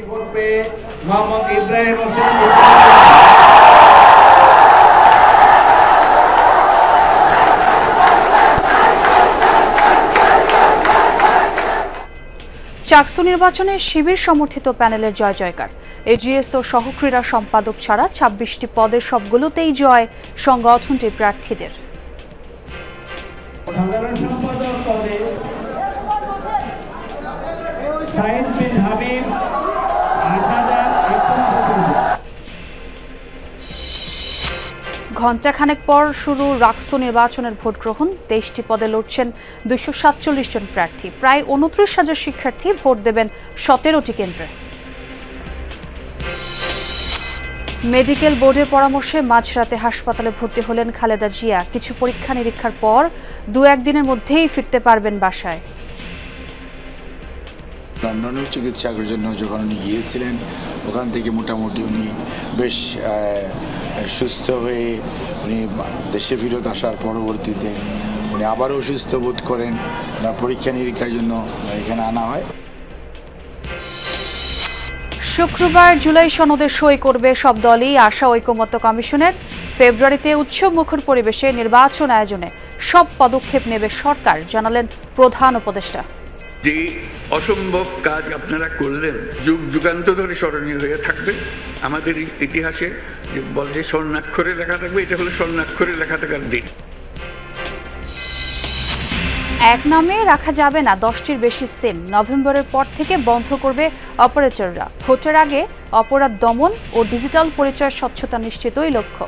Vote পেয়ে মোহাম্মদ ইব্রাহিম হোসেন। চাকসু নির্বাচনে শিবির সমর্থিত প্যানেলের জয় জয়কার। এজিএস ও সহক্রীড়া সম্পাদক ছাড়া ২৬টি পদের সবগুলোতেই জয় সংগঠনটির প্রার্থীদের। সাধারণ সম্পাদক পদে সাইদ বিন হাবিব ৮,০১৯। ঘণ্টাখানেক পর শুরু রাকসু নির্বাচনের ভোট গ্রহণ। ২৩টি পদে লড়ছেন ২৪৭ জন প্রার্থী। প্রায় ২৯,০০০ শিক্ষার্থী ভোট দেবেন ১৭টি কেন্দ্রে। মেডিকেল বোর্ডের পরামর্শে মাঝরাতে হাসপাতালে ভর্তি হলেন খালেদা জিয়া। কিছু পরীক্ষা নিরীক্ষার পর ২-১ দিনের মধ্যেই ফিরতে পারবেন বাসায়। লন্ডনে চিকিৎসার জন্য যখন উনি গিয়েছিলেন, ওখান থেকে মোটামুটি উনি বেশ সুস্থ হয়ে উনি দেশে ফেরত আসার পরবর্তীতে উনি আবারও অসুস্থ বোধ করেন। পরীক্ষা নিরীক্ষার জন্য এখানে আনা হয়। শুক্রবার জুলাই সনদে সই করবে সব দলই, আশা ঐকমত্য কমিশনের। ফেব্রুয়ারিতে উৎসবমুখর পরিবেশে নির্বাচন আয়োজনে সব পদক্ষেপ নেবে সরকার, জানালেন প্রধান উপদেষ্টা। যে অসম্ভব কাজ আপনারা করলেন যুগ যুগান্তর ধরে স্মরণীয় হয়ে থাকবে আমাদের ইতিহাসে। যে বলে যে স্বর্ণাক্ষরে লেখা থাকবে, এটা হলো স্বর্ণাক্ষরে লেখা থাকার দিন। এক নামে রাখা যাবে না 10টির বেশি সিম। নভেম্বরের পর থেকে বন্ধ করবে অপারেটররা। ভোটের আগে অপরাধ দমন ও ডিজিটাল পরিচয় স্বচ্ছতা নিশ্চিতই লক্ষ্য।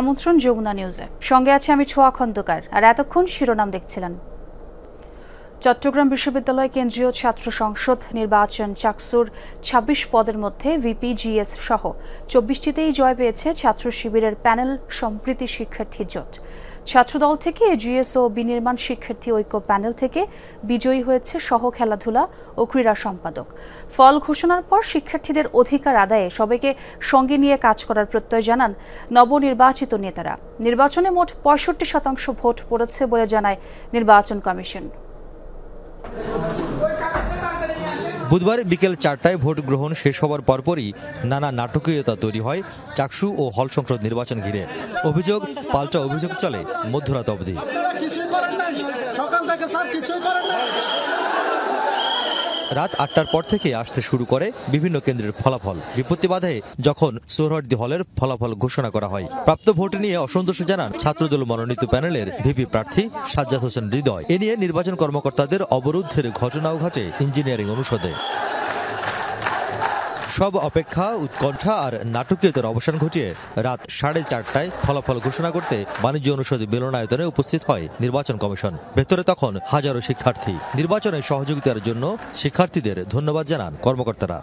আমন্ত্রণ যমুনা নিউজে, সঙ্গে আছে আমি ছোয়া খন্দকার। আর এতক্ষণ শিরোনাম দেখছিলেন। চট্টগ্রাম বিশ্ববিদ্যালয় কেন্দ্রীয় ছাত্র সংসদ নির্বাচন চাকসুর ২৬ পদের মধ্যে ভিপি, জিএস সহ ২৪টিতেই জয় পেয়েছে ছাত্র শিবিরের প্যানেল সম্প্রীতি শিক্ষার্থী জোট। ছাত্রদল থেকে এজিএস ও বিনির্মাণ শিক্ষার্থী ঐক্য প্যানেল থেকে বিজয়ী হয়েছে সহ খেলাধুলা ও ক্রীড়া সম্পাদক। ফল ঘোষণার পর শিক্ষার্থীদের অধিকার আদায়ে সবাইকে সঙ্গে নিয়ে কাজ করার প্রত্যয় জানান নবনির্বাচিত নেতারা। নির্বাচনে মোট ৬৫% ভোট পড়েছে বলে জানায় নির্বাচন কমিশন। বুধবার বিকেল ৪টায় ভোট গ্রহণ শেষ হওয়ার পরপরই নানা নাটকীয়তা তৈরি হয় চাকসু ও হল সংসদ নির্বাচন ঘিরে। অভিযোগ পাল্টা অভিযোগ চলে মধ্যরাত অবধি। রাত ৮টার পর থেকে আসতে শুরু করে বিভিন্ন কেন্দ্রের ফলাফল। বিপত্তি বাধে যখন সোহরাওয়ার্দী হলের ফলাফল ঘোষণা করা হয়। প্রাপ্ত ভোট নিয়ে অসন্তোষ জানান ছাত্রদল মনোনীত প্যানেলের ভিপি প্রার্থী সাজ্জাদ হোসেন হৃদয়। এ নিয়ে নির্বাচন কর্মকর্তাদের অবরোধের ঘটনাও ঘটে ইঞ্জিনিয়ারিং অনুষদে। সব অপেক্ষা, উৎকণ্ঠা আর নাটকীয়তার অবসান ঘটিয়ে রাত 4:30টায় ফলাফল ঘোষণা করতে বাণিজ্য অনুষদ মিলনায়তনে উপস্থিত হয় নির্বাচন কমিশন। ভেতরে তখন হাজারো শিক্ষার্থী। নির্বাচনে সহযোগিতার জন্য শিক্ষার্থীদের ধন্যবাদ জানান কর্মকর্তারা।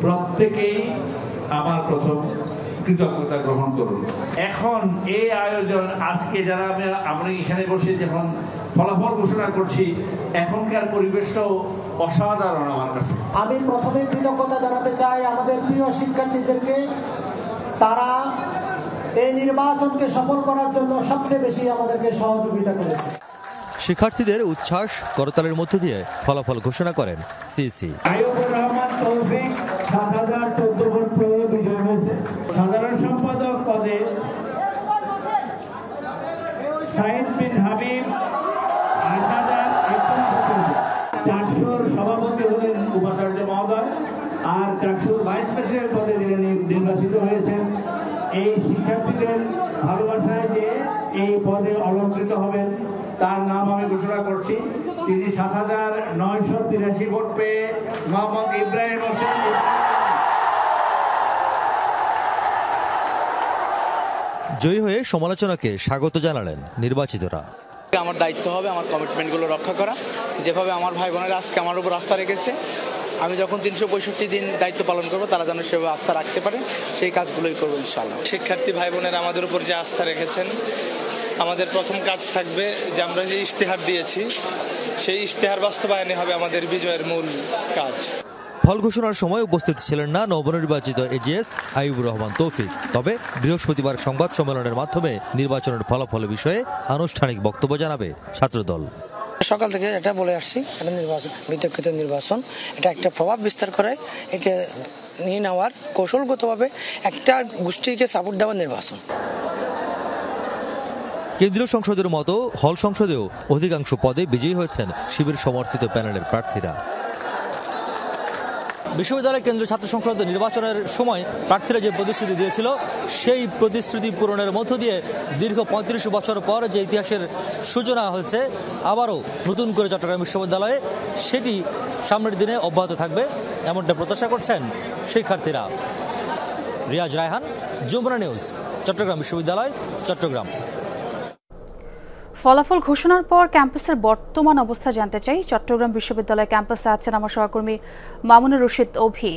প্রত্যেকেই আমার প্রথম কৃতজ্ঞতা গ্রহণ করুন। এখন এই আয়োজন আজকে যারা আমরা এখানে বসে যখন ফলাফল ঘোষণা করছি, এখনকার পরিবেশটাও অসাধারণ আমার কাছে। আমি প্রথমে কৃতজ্ঞতা জানাতে চাই আমাদের প্রিয় শিক্ষার্থীদেরকে। তারা এই নির্বাচনকে সফল করার জন্য সবচেয়ে বেশি আমাদেরকে সহযোগিতা করেছে। শিক্ষার্থীদের উচ্ছ্বাস করতালের মধ্য দিয়ে ফলাফল ঘোষণা করেন সিসি। সাধারণ সম্পাদক পদে সাইদ বিন হাবিব ৮,০১৯। চাকসুর সভাপতি হলেন উপাচার্য মহোদয়, আর চাকসুর ভাইস প্রেসিডেন্ট পদে যিনি নির্বাচিত হয়েছেন, এই শিক্ষার্থীদের ভালোবাসায় যে এই পদে অলঙ্কৃত হবেন তার নাম আমি ঘোষণা করছি। তিনি ৭,৯৮৩ ভোট পেয়ে মোহাম্মদ ইব্রাহিম হোসেন। জয়ী হয়ে সমালোচনাকে স্বাগত জানালেন নির্বাচিতরা। আমার দায়িত্ব হবে আমার কমিটমেন্টগুলো রক্ষা করা। যেভাবে আমার ভাই বোনেরা আজকে আমার উপর আস্থা রেখেছে, আমি যখন ৩৬৫ দিন দায়িত্ব পালন করবো তারা যেন সেভাবে আস্থা রাখতে পারে, সেই কাজগুলোই করবো ইনশাআল্লাহ। শিক্ষার্থী ভাই বোনেরা আমাদের উপর যে আস্থা রেখেছেন আমাদের প্রথম কাজ থাকবে যে আমরা যে ইশতেহার দিয়েছি সেই ইশতেহার বাস্তবায়নে হবে আমাদের বিজয়ের মূল কাজ। ফল ঘোষণার সময় উপস্থিত ছিলেন না নবনির্বাচিত এজিএস আইয়ুবুর রহমান তৌফিক। তবে বৃহস্পতিবার সংবাদ সম্মেলনের মাধ্যমে নির্বাচনের ফলাফল বিষয়ে আনুষ্ঠানিক বক্তব্য জানাবে ছাত্রদল। সকাল থেকে এটা বলে আসছি, এটা নির্বাচন বিতর্কিত নির্বাচন, এটা একটা প্রভাব বিস্তার করে, এটা নিয়ে নেওয়ার কৌশলগতভাবে একটা গোষ্ঠীকে সাপোর্ট দেওয়ার নির্বাচন। কেন্দ্রীয় সংসদের মতো হল সংসদেও অধিকাংশ পদে বিজয়ী হয়েছেন শিবির সমর্থিত প্যানেলের প্রার্থীরা। বিশ্ববিদ্যালয় কেন্দ্রীয় ছাত্র সংসদ নির্বাচনের সময় প্রার্থীরা যে প্রতিশ্রুতি দিয়েছিল সেই প্রতিশ্রুতি পূরণের মধ্য দিয়ে দীর্ঘ ৩৫ বছর পর যে ইতিহাসের সূচনা হয়েছে আবারও নতুন করে চট্টগ্রাম বিশ্ববিদ্যালয়ে, সেটি সামনের দিনে অব্যাহত থাকবে এমনটা প্রত্যাশা করছেন শিক্ষার্থীরা। রিয়াজ রায়হান, যমুনা নিউজ, চট্টগ্রাম বিশ্ববিদ্যালয়, চট্টগ্রাম। ফলাফল ঘোষণার পর ক্যাম্পাসের বর্তমান অবস্থা জানতে চাই। চট্টগ্রাম বিশ্ববিদ্যালয় ক্যাম্পাসে আছেন আমার সহকর্মী মামুনুর রশিদ অভি।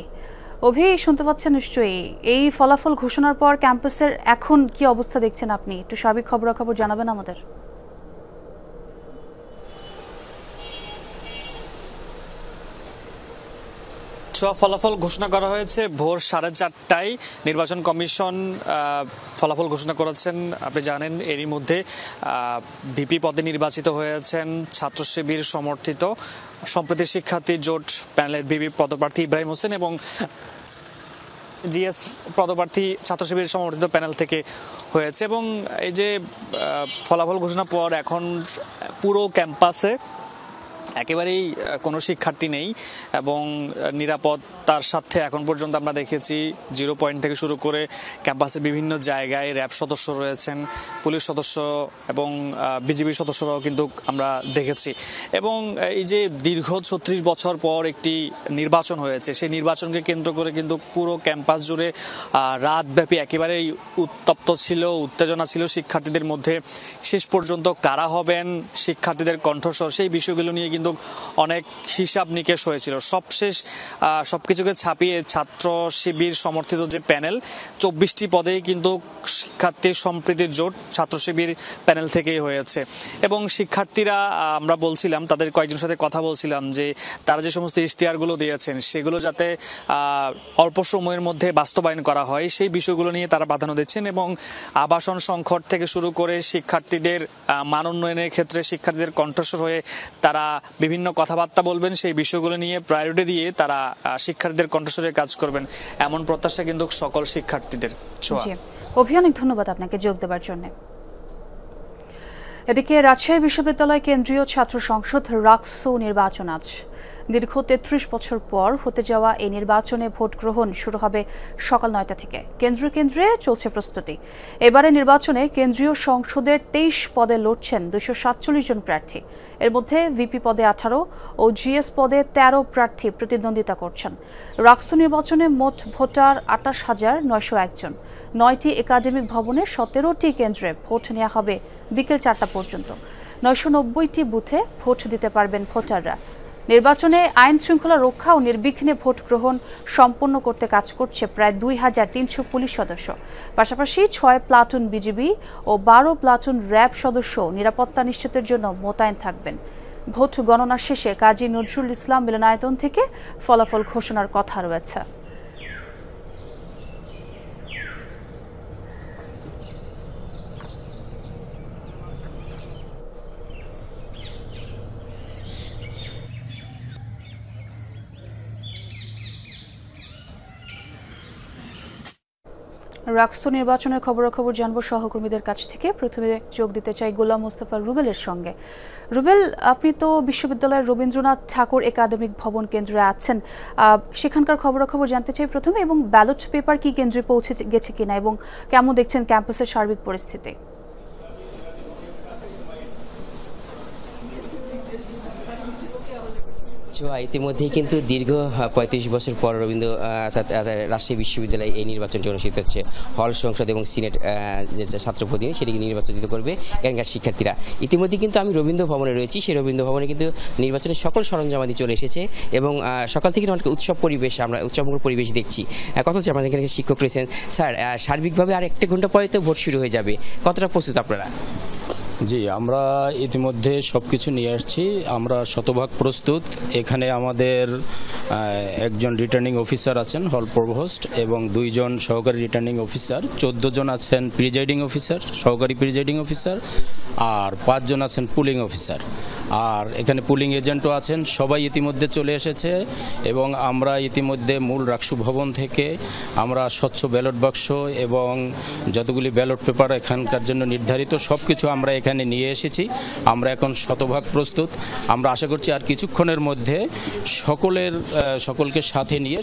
শুনতে পাচ্ছেন নিশ্চয়ই। এই ফলাফল ঘোষণার পর ক্যাম্পাসের এখন কি অবস্থা দেখছেন আপনি? একটু সার্বিক খবরাখবর জানাবেন আমাদের। ফলাফল ঘোষণা করা হয়েছে ভোর 4:30টায়। নির্বাচন কমিশন ফলাফল ঘোষণা করেছেন। আপনি জানেন এরই মধ্যে ভিপি পদে নির্বাচিত হয়েছেন ছাত্র শিবির সমর্থিত সম্প্রতি শিক্ষার্থী জোট প্যানেলের ভিপি পদপ্রার্থী ইব্রাহিম হোসেন এবং জিএস পদপ্রার্থী ছাত্র শিবির সমর্থিত প্যানেল থেকে হয়েছে। এবং এই যে ফলাফল ঘোষণার পর এখন পুরো ক্যাম্পাসে একেবারেই কোনো শিক্ষার্থী নেই এবং নিরাপত্তার সাথে এখন পর্যন্ত আমরা দেখেছি 0 পয়েন্ট থেকে শুরু করে ক্যাম্পাসের বিভিন্ন জায়গায় র্যাব সদস্য রয়েছেন, পুলিশ সদস্য এবং বিজিবি সদস্যরাও কিন্তু আমরা দেখেছি। এবং এই যে দীর্ঘ 36 বছর পর একটি নির্বাচন হয়েছে, সেই নির্বাচনকে কেন্দ্র করে কিন্তু পুরো ক্যাম্পাস জুড়ে রাতব্যাপী একেবারেই উত্তপ্ত ছিল, উত্তেজনা ছিল শিক্ষার্থীদের মধ্যে। শেষ পর্যন্ত কারা হবেন, শিক্ষার্থীদের কণ্ঠস্বর, সেই বিষয়গুলো নিয়ে কিন্তু অনেক হিসাব নিকেশ হয়েছিল। সবশেষ সবকিছুকে ছাপিয়ে ছাত্র শিবির সমর্থিত যে প্যানেল 24টি পদেই কিন্তু শিক্ষার্থী সম্প্রীতির জোট ছাত্র শিবির প্যানেল থেকেই হয়েছে। এবং শিক্ষার্থীরা আমরা বলছিলাম, তাদের কয়েকজনের সাথে কথা বলছিলাম যে তারা যে সমস্ত ইশতেহারগুলো দিয়েছেন সেগুলো যাতে অল্প সময়ের মধ্যে বাস্তবায়ন করা হয় সেই বিষয়গুলো নিয়ে তারা প্রাধান্য দিচ্ছেন। এবং আবাসন সংকট থেকে শুরু করে শিক্ষার্থীদের মান উন্নয়নের ক্ষেত্রে শিক্ষার্থীদের কণ্ঠস্বর হয়ে তারা বিভিন্ন কথাবার্তা বলবেন, সেই বিষয়গুলো নিয়ে প্রায়োরিটি দিয়ে তারা শিক্ষার্থীদের কণ্ঠস্বরে কাজ করবেন, এমন প্রত্যাশা কিন্তু সকল শিক্ষার্থীদের। অনেক ধন্যবাদ আপনাকে যোগ দেওয়ার জন্য। এদিকে রাজশাহী বিশ্ববিদ্যালয় কেন্দ্রীয় ছাত্র সংসদ রাকসু নির্বাচন আজ। দীর্ঘ 33 বছর পর হতে যাওয়া এই নির্বাচনে ভোট গ্রহণ শুরু হবে সকাল 9টা থেকে। কেন্দ্রে চলছে প্রস্তুতি। এবারে নির্বাচনে কেন্দ্রীয় সংসদের 23 পদে লড়ছেন 247 জন প্রার্থী। এর মধ্যে ভিপি পদে 18 ও জিএস পদে 13 প্রার্থী প্রতিদ্বন্দ্বিতা করছেন। রাকসু নির্বাচনে মোট ভোটার 28,901 জন। 9টি একাডেমিক ভবনে 17টি কেন্দ্রে ভোট নেওয়া হবে বিকেল 4টা পর্যন্ত। 990টি বুথে ভোট দিতে পারবেন ভোটাররা। নির্বাচনে আইন শৃঙ্খলা রক্ষা ও নির্বিঘ্নে ভোট গ্রহণ সম্পন্ন করতে কাজ করছে প্রায় 2300 পুলিশ সদস্য। পাশাপাশি 6 প্লাটুন বিজিবি ও 12 প্লাটুন র্যাব সদস্য নিরাপত্তা নিশ্চিতের জন্য মোতায়েন থাকবেন। ভোট গণনা শেষে কাজী নজরুল ইসলাম মিলনায়তন থেকে ফলাফল ঘোষণার কথা রয়েছে। রাকসু নির্বাচনের খবরাখবর জানবো সহকর্মীদের কাছ থেকে। প্রথমে যোগ দিতে চাই গোলাম মোস্তফা রুবেলের সঙ্গে। রুবেল, আপনি তো বিশ্ববিদ্যালয়ের রবীন্দ্রনাথ ঠাকুর একাডেমিক ভবন কেন্দ্রে আছেন, সেখানকার খবরাখবর জানতে চাই প্রথমে, এবং ব্যালট পেপার কি কেন্দ্রে পৌঁছে গেছে কিনা এবং কেমন দেখছেন ক্যাম্পাসের সার্বিক পরিস্থিতি? ইতিমধ্যেই কিন্তু দীর্ঘ 35 বছর পর রাজশাহী বিশ্ববিদ্যালয়ে এই নির্বাচনটি অনুষ্ঠিত হচ্ছে। হল সংসদ এবং সিনেট যে ছাত্র প্রতিনিধি সেটিকে নির্বাচিত করবে এখানকার শিক্ষার্থীরা। ইতিমধ্যে কিন্তু আমি রবীন্দ্র ভবনে রয়েছি, সেই রবীন্দ্র ভবনে কিন্তু নির্বাচনের সকল সরঞ্জামাদি চলে এসেছে এবং সকাল থেকে অনেক উৎসব পরিবেশ, আমরা উৎসবমুখর পরিবেশ দেখছি। কথা হচ্ছে আমাদের এখানে শিক্ষক রয়েছেন। স্যার, সার্বিকভাবে আর 1 ঘন্টা পরে তো ভোট শুরু হয়ে যাবে, কতটা প্রস্তুত আপনারা? জি, আমরা ইতিমধ্যে সব কিছু নিয়ে আসছি, আমরা শতভাগ প্রস্তুত। এখানে আমাদের একজন রিটার্নিং অফিসার আছেন হল প্রভোস্ট এবং 2 জন সহকারী রিটার্নিং অফিসার, 14 জন আছেন প্রিজাইডিং অফিসার, সহকারী প্রিজাইডিং অফিসার, আর 5 জন আছেন পুলিং অফিসার, আর এখানে পুলিং এজেন্টও আছেন। সবাই ইতিমধ্যে চলে এসেছে এবং আমরা ইতিমধ্যে মূল রাকসু ভবন থেকে আমরা স্বচ্ছ ব্যালট বাক্স এবং যতগুলি ব্যালট পেপার এখানকার জন্য নির্ধারিত সব কিছু আমরা এখানে নিয়ে এসেছি। আমরা এখন শতভাগ প্রস্তুত। আমরা আশা করছি আর কিছুক্ষণের মধ্যে সকলকে সাথে নিয়ে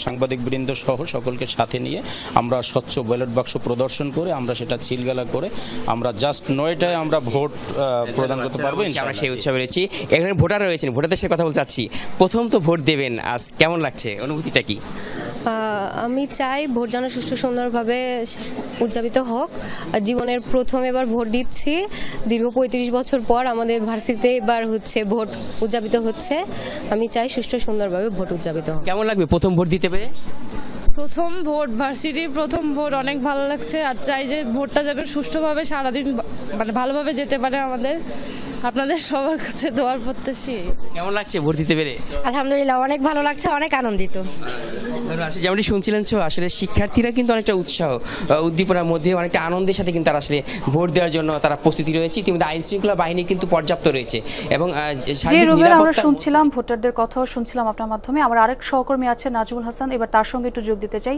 সাংবাদিকবৃন্দ সহ সকলকে সাথে নিয়ে আমরা স্বচ্ছ ব্যালট বাক্স প্রদর্শন করে আমরা সেটা ছিলগালা করে আমরা জাস্ট 9টায় আমরা ভোট প্রদান করতে পারবো। আমরা সেই উৎসবে রয়েছি, এখানে ভোটার রয়েছেন, ভোটারদের সাথে কথা বলতে চাচ্ছি। প্রথম তো ভোট দেবেন, আজ কেমন লাগছে, অনুভূতিটা কি? আমি চাই ভোট যেন সুষ্ঠু সুন্দরভাবে উদযাপিত হোক। জীবনের প্রথম এবার ভোট দিচ্ছি, দীর্ঘ 35 বছর পর আমাদের ভার্সিটিতে এবার ভোট উদযাপিত হচ্ছে। আমি চাই সুষ্ঠু সুন্দরভাবে ভোট উদযাপিত হোক। কেমন লাগবে প্রথম ভোট দিতে পেরে? প্রথম ভোট, ভার্সিটির প্রথম ভোট, অনেক ভালো লাগছে। আর চাই যে ভোটটা যাবে সুষ্ঠুভাবে সারাদিন ভালোভাবে যেতে পারে। আপনাদের সবার কাছে দোয়ার প্রত্যাশী। কেমন লাগছে ভোট দিতে পেরে? আলহামদুলিল্লাহ, অনেক ভালো লাগছে, অনেক আনন্দিত। যেমনটি শুনছিলেন, আসলে শিক্ষার্থীরা কিন্তু অনেকটা উৎসাহ উদ্দীপনার মধ্যে অনেকটা আনন্দের সাথে কিন্তু তারা আসলে ভোট দেওয়ার জন্য তারা প্রস্তুতি রয়েছে। ইতিমধ্যে আইন শৃঙ্খলা বাহিনী কিন্তু পর্যাপ্ত রয়েছে এবং আমরা শুনছিলাম ভোটারদের কথাও শুনছিলাম আপনার মাধ্যমে। আমার আরেক সহকর্মী আছে নাজমুল হাসান, এবার তার সঙ্গে একটু যোগ দিতে চাই।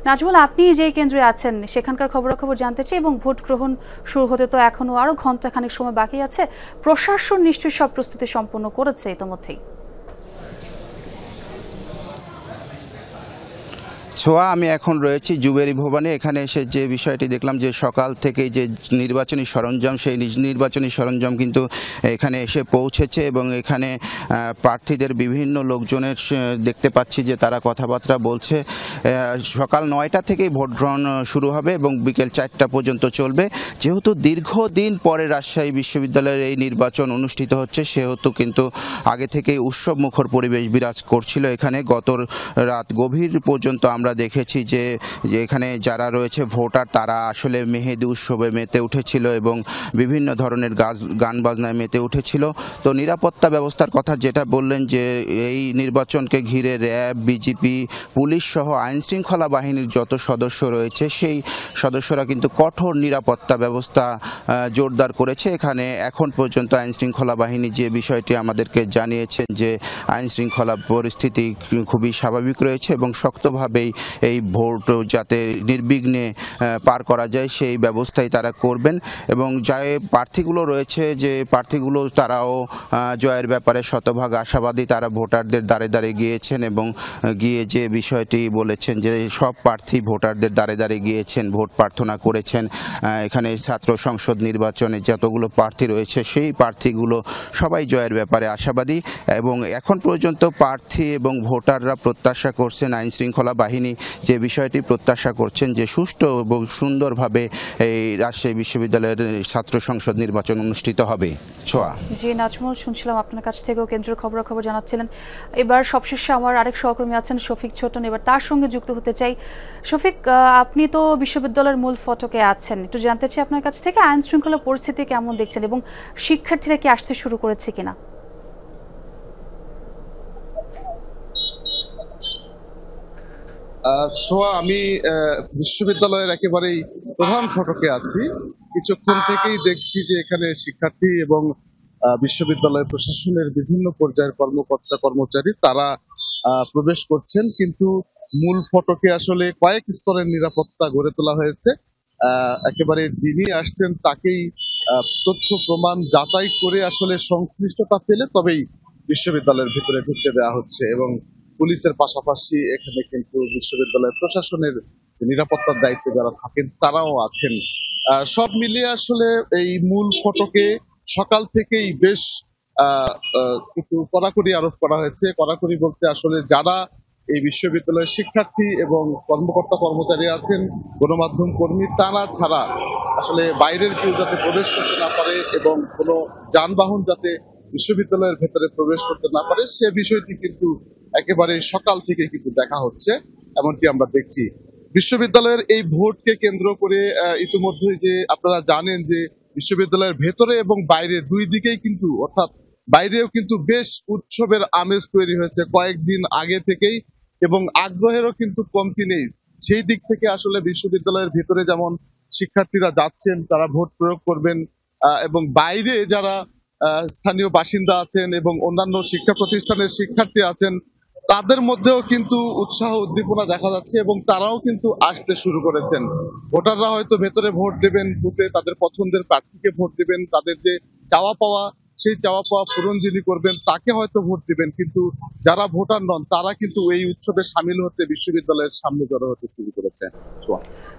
নাজমুল, আপনি যে কেন্দ্রে আছেন সেখানকার খবরাখবর জানতে চাই এবং ভোট গ্রহণ শুরু হতে তো এখনো আরো ঘন্টাখানেক সময় বাকি আছে। প্রশাসন নিশ্চয়ই সব প্রস্তুতি সম্পন্ন করেছে ইতিমধ্যেই। ছোঁয়া, আমি এখন রয়েছি জুবেরি ভবনে। এখানে এসে যে বিষয়টি দেখলাম যে সকাল থেকে যে নির্বাচনী সরঞ্জাম, সেই নির্বাচনী সরঞ্জাম কিন্তু এখানে এসে পৌঁছেছে এবং এখানে প্রার্থীদের বিভিন্ন লোকজনের দেখতে পাচ্ছি যে তারা কথাবার্তা বলছে। সকাল 9টা থেকেই ভোট গ্রহণ শুরু হবে এবং বিকেল 4টা পর্যন্ত চলবে। যেহেতু দীর্ঘদিন পরে রাজশাহী বিশ্ববিদ্যালয়ের এই নির্বাচন অনুষ্ঠিত হচ্ছে, সেহেতু কিন্তু আগে থেকেই উৎসব মুখর পরিবেশ বিরাজ করছিল এখানে। গত রাত গভীর পর্যন্ত আমরা দেখেছি যে এখানে যারা রয়েছে ভোটার তারা আসলে মেহেদি উৎসবে মেতে উঠেছিল এবং বিভিন্ন ধরনের গান বাজনায় মেতে উঠেছিল। তো নিরাপত্তা ব্যবস্থার কথা যেটা বললেন যে এই নির্বাচনকে ঘিরে র্যাব, বিজিপি, পুলিশ সহ আইন শৃঙ্খলা বাহিনীর যত সদস্য রয়েছে সেই সদস্যরা কিন্তু কঠোর নিরাপত্তা ব্যবস্থা জোরদার করেছে। এখানে এখন পর্যন্ত আইন শৃঙ্খলা বাহিনী যে বিষয়টি আমাদেরকে জানিয়েছেন যে আইন শৃঙ্খলা পরিস্থিতি খুবই স্বাভাবিক রয়েছে এবং শক্তভাবেই এই ভোট যাতে নির্বিঘ্নে পার করা যায় সেই ব্যবস্থাই তারা করবেন। এবং যে প্রার্থীগুলো রয়েছে, যে প্রার্থীগুলো তারাও জয়ের ব্যাপারে শতভাগ আশাবাদী। তারা ভোটারদের দ্বারে দ্বারে গিয়েছেন এবং গিয়ে যে বিষয়টি বলেছেন যে সব প্রার্থী ভোটারদের দ্বারে দ্বারে গিয়েছেন, ভোট প্রার্থনা করেছেন। এখানে ছাত্র সংসদ নির্বাচনে যতগুলো প্রার্থী রয়েছে সেই প্রার্থীগুলো সবাই জয়ের ব্যাপারে আশাবাদী এবং এখন পর্যন্ত প্রার্থী এবং ভোটাররা প্রত্যাশা করছেন, আইন শৃঙ্খলা বাহিনী যে বিষয়টি প্রত্যাশা করছেন যে সুষ্ঠু এবং সুন্দরভাবে এই রাজশাহী বিশ্ববিদ্যালয়ের ছাত্র সংসদ নির্বাচন অনুষ্ঠিত হবে। ছোঁয়া। জি নাজমুল, শুনছিলাম আপনার কাছ থেকেও কেন্দ্রীয় খবরাখবর জানাচ্ছিলেন। এবার সবশেষে আমার আরেক সহকর্মী আছেন শফিক ছোটন, এবার তার সঙ্গে যুক্ত হতে চাই। শফিক, আপনি তো বিশ্ববিদ্যালয়ের মূল ফটকে আছেন, একটু জানতে চাই আপনার কাছ থেকে আইন শৃঙ্খলা পরিস্থিতি কেমন দেখছেন এবং শিক্ষার্থীরা কি আসতে শুরু করেছে কিনা? সোয়া, আমি বিশ্ববিদ্যালয়ের একেবারেই প্রধান ফটকে আছি। কিছুক্ষণ থেকেই দেখছি যে এখানে শিক্ষার্থী এবং বিশ্ববিদ্যালয় প্রশাসনের বিভিন্ন পর্যায়ের কর্মকর্তা কর্মচারী তারা প্রবেশ করছেন, কিন্তু মূল ফটকে আসলে কয়েক স্তরের নিরাপত্তা গড়ে তোলা হয়েছে। একেবারে যিনি আসছেন তাকেই তথ্য প্রমাণ যাচাই করে আসলে সংশ্লিষ্টতা পেলে তবেই বিশ্ববিদ্যালয়ের ভিতরে ঢুকতে দেওয়া হচ্ছে এবং পুলিশের পাশাপাশি এখানে কিন্তু বিশ্ববিদ্যালয় প্রশাসনের নিরাপত্তার দায়িত্বে যারা থাকেন তারাও আছেন। সব মিলিয়ে আসলে এই মূল ফটকে সকাল থেকেই বেশ কিছু কড়াকড়ি আরোপ করা হয়েছে। কড়াকড়ি বলতে আসলে যারা এই বিশ্ববিদ্যালয়ের শিক্ষার্থী এবং কর্মকর্তা কর্মচারী আছেন, গণমাধ্যম কর্মী, তারা ছাড়া আসলে বাইরের কেউ যাতে প্রবেশ করতে না পারে এবং কোনো যানবাহন যাতে বিশ্ববিদ্যালয়ের ভেতরে প্রবেশ করতে না পারে সে বিষয়টি কিন্তু একেবারে সকাল থেকে কিন্তু দেখা হচ্ছে, এমনটি আমরা দেখছি। বিশ্ববিদ্যালয়ের এই ভোটকে কেন্দ্র করে ইতিমধ্যে যে আপনারা জানেন যে বিশ্ববিদ্যালয়ের ভেতরে এবং বাইরে দুই দিকেই কিন্তু, অর্থাৎ বাইরেও কিন্তু বেশ উৎসবের আমেজ তৈরি হয়েছে কয়েকদিন আগে থেকেই, এবং আগ্রহেরও কিন্তু কমতি নেই। সেই দিক থেকে আসলে বিশ্ববিদ্যালয়ের ভেতরে যেমন শিক্ষার্থীরা যাচ্ছেন, তারা ভোট প্রয়োগ করবেন, এবং বাইরে যারা স্থানীয় বাসিন্দা আছেন এবং অন্যান্য শিক্ষা প্রতিষ্ঠানের শিক্ষার্থী আছেন, তাদের মধ্যেও কিন্তু উৎসাহ উদ্দীপনা দেখা যাচ্ছে এবং তারাও কিন্তু আসতে শুরু করেছেন। ভোটাররা হয়তো ভেতরে ভোট দেবেন, বুথে তাদের পছন্দের প্রার্থীকে ভোট দেবেন, তাদের যে চাওয়া পাওয়া সেই চাওয়া পাওয়া পূরণ যিনি করবেন তাকে হয়তো ভোট দিবেন, কিন্তু যারা ভোটার নন তারা কিন্তু এই উৎসবে সামিল হতে বিশ্ববিদ্যালয়ের সামনে জড়ো হতে শুরু করেছে।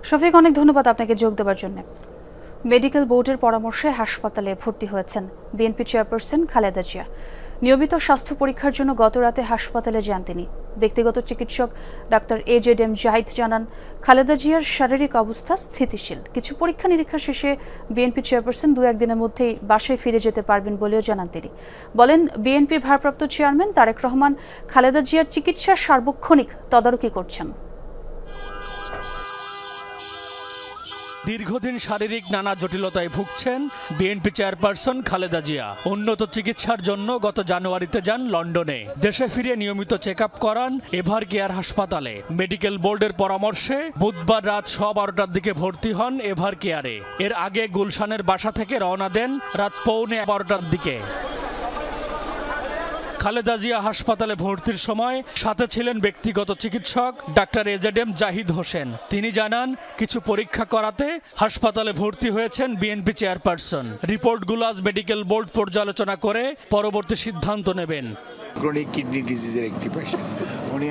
শফিক, অনেক ধন্যবাদ আপনাকে যোগ দেওয়ার জন্য। মেডিকেল বোর্ডের পরামর্শে হাসপাতালে ভর্তি হয়েছেন বিএনপি চেয়ারপারসন খালেদা জিয়া। নিয়মিত স্বাস্থ্য পরীক্ষার জন্য গত রাতে হাসপাতালে যান তিনি। ব্যক্তিগত চিকিৎসক ডাক্তার AJM জাহিদ জানান, খালেদা জিয়ার শারীরিক অবস্থা স্থিতিশীল। কিছু পরীক্ষা নিরীক্ষা শেষে বিএনপি চেয়ারপারসন 2-1 দিনের মধ্যেই বাসায় ফিরে যেতে পারবেন বলেও জানান তিনি। বলেন, বিএনপির ভারপ্রাপ্ত চেয়ারম্যান তারেক রহমান খালেদা জিয়ার চিকিৎসার সার্বক্ষণিক তদারকি করছেন। দীর্ঘদিন শারীরিক নানা জটিলতায় ভুগছেন বিএনপি চেয়ারপারসন খালেদা জিয়া। উন্নত চিকিৎসার জন্য গত জানুয়ারিতে যান লন্ডনে। দেশে ফিরে নিয়মিত চেক আপ করান এভার কেয়ার হাসপাতালে। মেডিকেল বোর্ডের পরামর্শে বুধবার রাত 12:15টার দিকে ভর্তি হন এভার কেয়ারে। এর আগে গুলশানের বাসা থেকে রওনা দেন রাত 12:45টার দিকে। খালেদা জিয়া হাসপাতালে ভর্তির সময় সাথে ছিলেন ব্যক্তিগত চিকিৎসক ডাক্তার AJM জাহিদ হোসেন। তিনি জানান, কিছু পরীক্ষা করাতে হাসপাতালে ভর্তি হয়েছেন বিএনপি চেয়ারপারসন। রিপোর্টগুলো আজ মেডিকেল বোর্ড পর্যালোচনা করে পরবর্তী সিদ্ধান্ত নেবেন। ক্রনিক কিডনি ডিজিজের একটি পেশেন্ট, উনি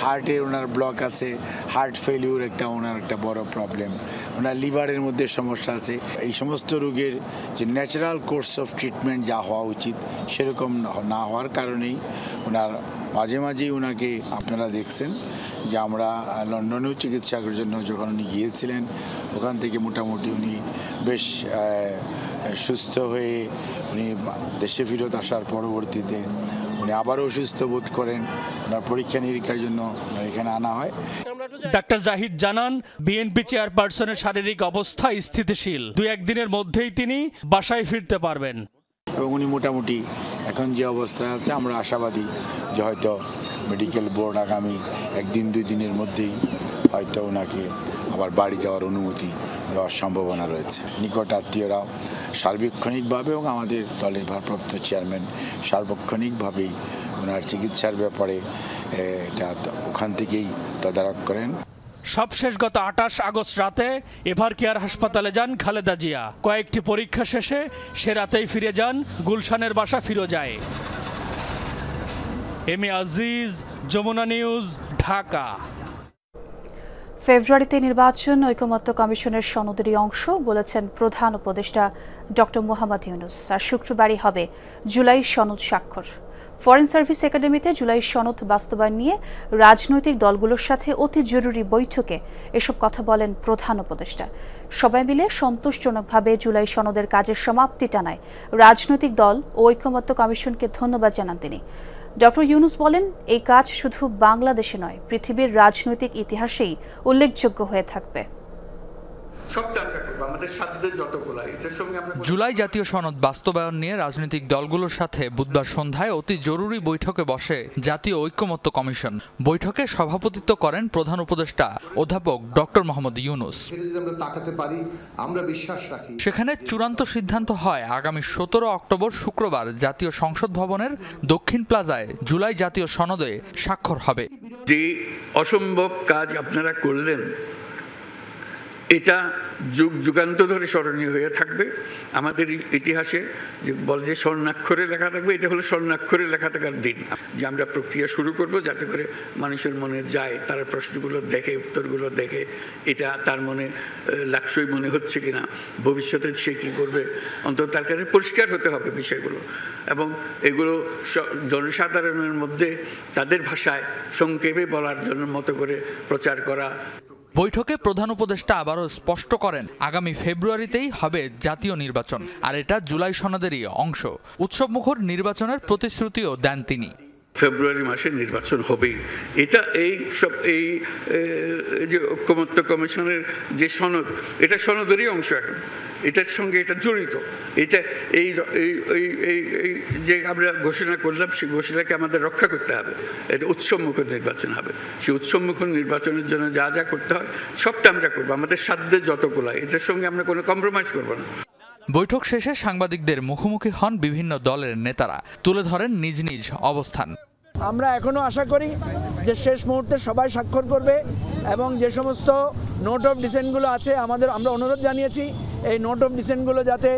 হার্টে ওনার ব্লক আছে, হার্ট ফেলিউর ওনার একটা বড় প্রবলেম, ওনার লিভারের মধ্যে সমস্যা আছে। এই সমস্ত রোগের যে ন্যাচারাল কোর্স অফ ট্রিটমেন্ট যা হওয়া উচিত সেরকম না হওয়ার কারণেই ওনার মাঝে মাঝেই ওনাকে আপনারা দেখছেন যে আমরা লন্ডনেও চিকিৎসার জন্য যখন উনি গিয়েছিলেন, ওখান থেকে মোটামুটি উনি বেশ সুস্থ হয়ে উনি দেশে ফেরত আসার পরবর্তীতে উনি আবারও অসুস্থ বোধ করেন। ওনার পরীক্ষা নিরীক্ষার জন্য এখানে আনা হয়। ডাক্তার জাহিদ জানান, বিএনপি চেয়ারপারসনের শারীরিক অবস্থা স্থিতিশীল। 2-1 দিনের মধ্যেই তিনি বাসায় ফিরতে পারবেন এবং উনি মোটামুটি এখন যে অবস্থায় আছে আমরা আশাবাদী যে হয়তো মেডিকেল বোর্ড আগামী 1-2 দিনের মধ্যেই হয়তো ওনাকে আবার বাড়ি যাওয়ার অনুমতি দেওয়ার সম্ভাবনা রয়েছে। নিকট আত্মীয়রা সার্বক্ষণিকভাবে এবং আমাদের দলের ভারপ্রাপ্ত চেয়ারম্যান সার্বক্ষণিকভাবেই ওনার চিকিৎসার ব্যাপারে এটা ওখান থেকেই তদারক করেন। সবশেষ গত 28 আগস্ট রাতে এভার কেয়ার হাসপাতালে যান খালেদা জিয়া। কয়েকটি পরীক্ষা শেষে সে রাতেই ফিরে যান গুলশানের বাসা ফিরোজায়। M A Aziz, Jamuna news, Dhaka. ফেব্রুয়ারিতে নির্বাচন ঐকমত্য কমিশনের সনদেরই অংশ বলেছেন প্রধান উপদেষ্টা ডক্টর মোহাম্মদ ইউনূস। আর শুক্রবারই হবে জুলাই সনদ স্বাক্ষর। ফরেন সার্ভিস একাডেমিতে জুলাই সনদ বাস্তবায়ন নিয়ে রাজনৈতিক দলগুলোর সাথে অতি জরুরি বৈঠকে এসব কথা বলেন প্রধান উপদেষ্টা। সবাই মিলে সন্তোষজনকভাবে জুলাই সনদের কাজের সমাপ্তি টানায় রাজনৈতিক দল ও ঐকমত্য কমিশনকে ধন্যবাদ জানান তিনি। ডক্টর ইউনূস বলেন, এই কাজ শুধু বাংলাদেশে নয়, পৃথিবীর রাজনৈতিক ইতিহাসেই উল্লেখযোগ্য হয়ে থাকবে। জুলাই জাতীয় সনদ বাস্তবায়ন নিয়ে রাজনৈতিক দলগুলোর সাথে বুধবার সন্ধ্যায় অতি জরুরি বৈঠকে বসে জাতীয় ঐকমত্য কমিশন। বৈঠকে সভাপতিত্ব করেন প্রধান উপদেষ্টা অধ্যাপক ডক্টর মোহাম্মদ ইউনূস। সেখানে চূড়ান্ত সিদ্ধান্ত হয় আগামী 17 অক্টোবর শুক্রবার জাতীয় সংসদ ভবনের দক্ষিণ প্লাজায় জুলাই জাতীয় সনদে স্বাক্ষর হবে। যে অসম্ভব কাজ আপনারা করলেন, এটা যুগ যুগান্ত ধরে স্মরণীয় হয়ে থাকবে আমাদের ইতিহাসে। যে বলে যে স্বর্ণাক্ষরে লেখা থাকবে, এটা হলো স্বর্ণাক্ষরে লেখা থাকার দিন। যে আমরা প্রক্রিয়া শুরু করব যাতে করে মানুষের মনে যায়, তারা প্রশ্নগুলো দেখে, উত্তরগুলো দেখে, এটা তার মনে লাক্সই মনে হচ্ছে কিনা, ভবিষ্যতে সে কী করবে, অন্তত তার কাছে পরিষ্কার হতে হবে বিষয়গুলো। এবং এগুলো জনসাধারণের মধ্যে তাদের ভাষায় সংক্ষেপে বলার জন্য মতো করে প্রচার করা। বৈঠকে প্রধান উপদেষ্টা আবারও স্পষ্ট করেন, আগামী ফেব্রুয়ারিতেই হবে জাতীয় নির্বাচন, আর এটা জুলাই সনদেরই অংশ। উৎসবমুখর নির্বাচনের প্রতিশ্রুতিও দেন তিনি। ফেব্রুয়ারি মাসে নির্বাচন হবেই, এটা এই যে ঐকমত্য কমিশনের যে সনদ, এটা সনদেরই অংশ এখন। এটার সঙ্গে এটা জড়িত। এটা এই যে আমরা ঘোষণা করলাম, সেই ঘোষণাকে আমাদের রক্ষা করতে হবে। এটা উৎসবমুখ নির্বাচন হবে। সেই উৎসবমুখ নির্বাচনের জন্য যা যা করতে হয় সবটা আমরা করবো, আমাদের সাধ্যে যতগুলো। এটার সঙ্গে আমরা কোনো কম্প্রোমাইজ করবো না। বৈঠক শেষে সাংবাদিকদের মুখোমুখি হন বিভিন্ন দলের নেতারা, তুলে ধরেন নিজ নিজ অবস্থান। আমরা এখনো আশা করি যে শেষ মুহূর্তে সবাই স্বাক্ষর করবে এবং যে সমস্ত নোট অফ ডিসেন্টগুলো আছে আমরা অনুরোধ জানিয়েছি এই নোট অফ ডিসেন্টগুলো যাতে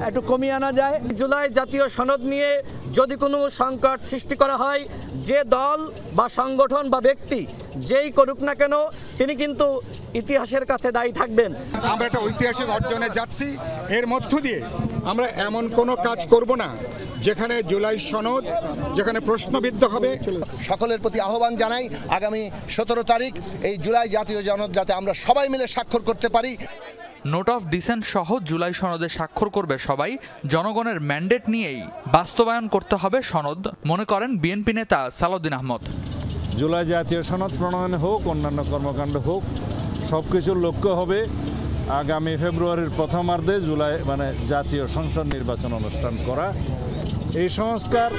একটু কমিয়ে আনা যায়। জুলাই জাতীয় সনদ নিয়ে যদি কোনো সংকট সৃষ্টি করা হয়, যে দল বা সংগঠন বা ব্যক্তি যেই করুক না কেন তিনি কিন্তু ইতিহাসের কাছে দায়ী থাকবেন। আমরা একটা ঐতিহাসিক অর্জনে যাচ্ছি, এর মধ্য দিয়ে আমরা এমন কোনো কাজ করব না যেখানে জুলাই সনদ যেখানে প্রশ্নবিদ্ধ হবে। সকলের প্রতি আহ্বান জানাই আগামী 17 তারিখ এই জুলাই জাতীয় সনদ যাতে আমরা সবাই মিলে স্বাক্ষর করতে পারি। নোট অফ ডিসেন্ট সহ জুলাই সনদে স্বাক্ষর করবে সবাই। জনগণের ম্যান্ডেট নিয়েই বাস্তবায়ন করতে হবে সনদ, মনে করেন বিএনপি নেতা সালাউদ্দিন আহমদ। জুলাই জাতীয় সনদ প্রণয়ন হোক, অন্যান্য কর্মকাণ্ড হোক, সব কিছুর লক্ষ্য হবে আগামী ফেব্রুয়ারির প্রথমার্ধে জুলাই জাতীয় সংসদ নির্বাচন অনুষ্ঠান করা। এই সংস্কার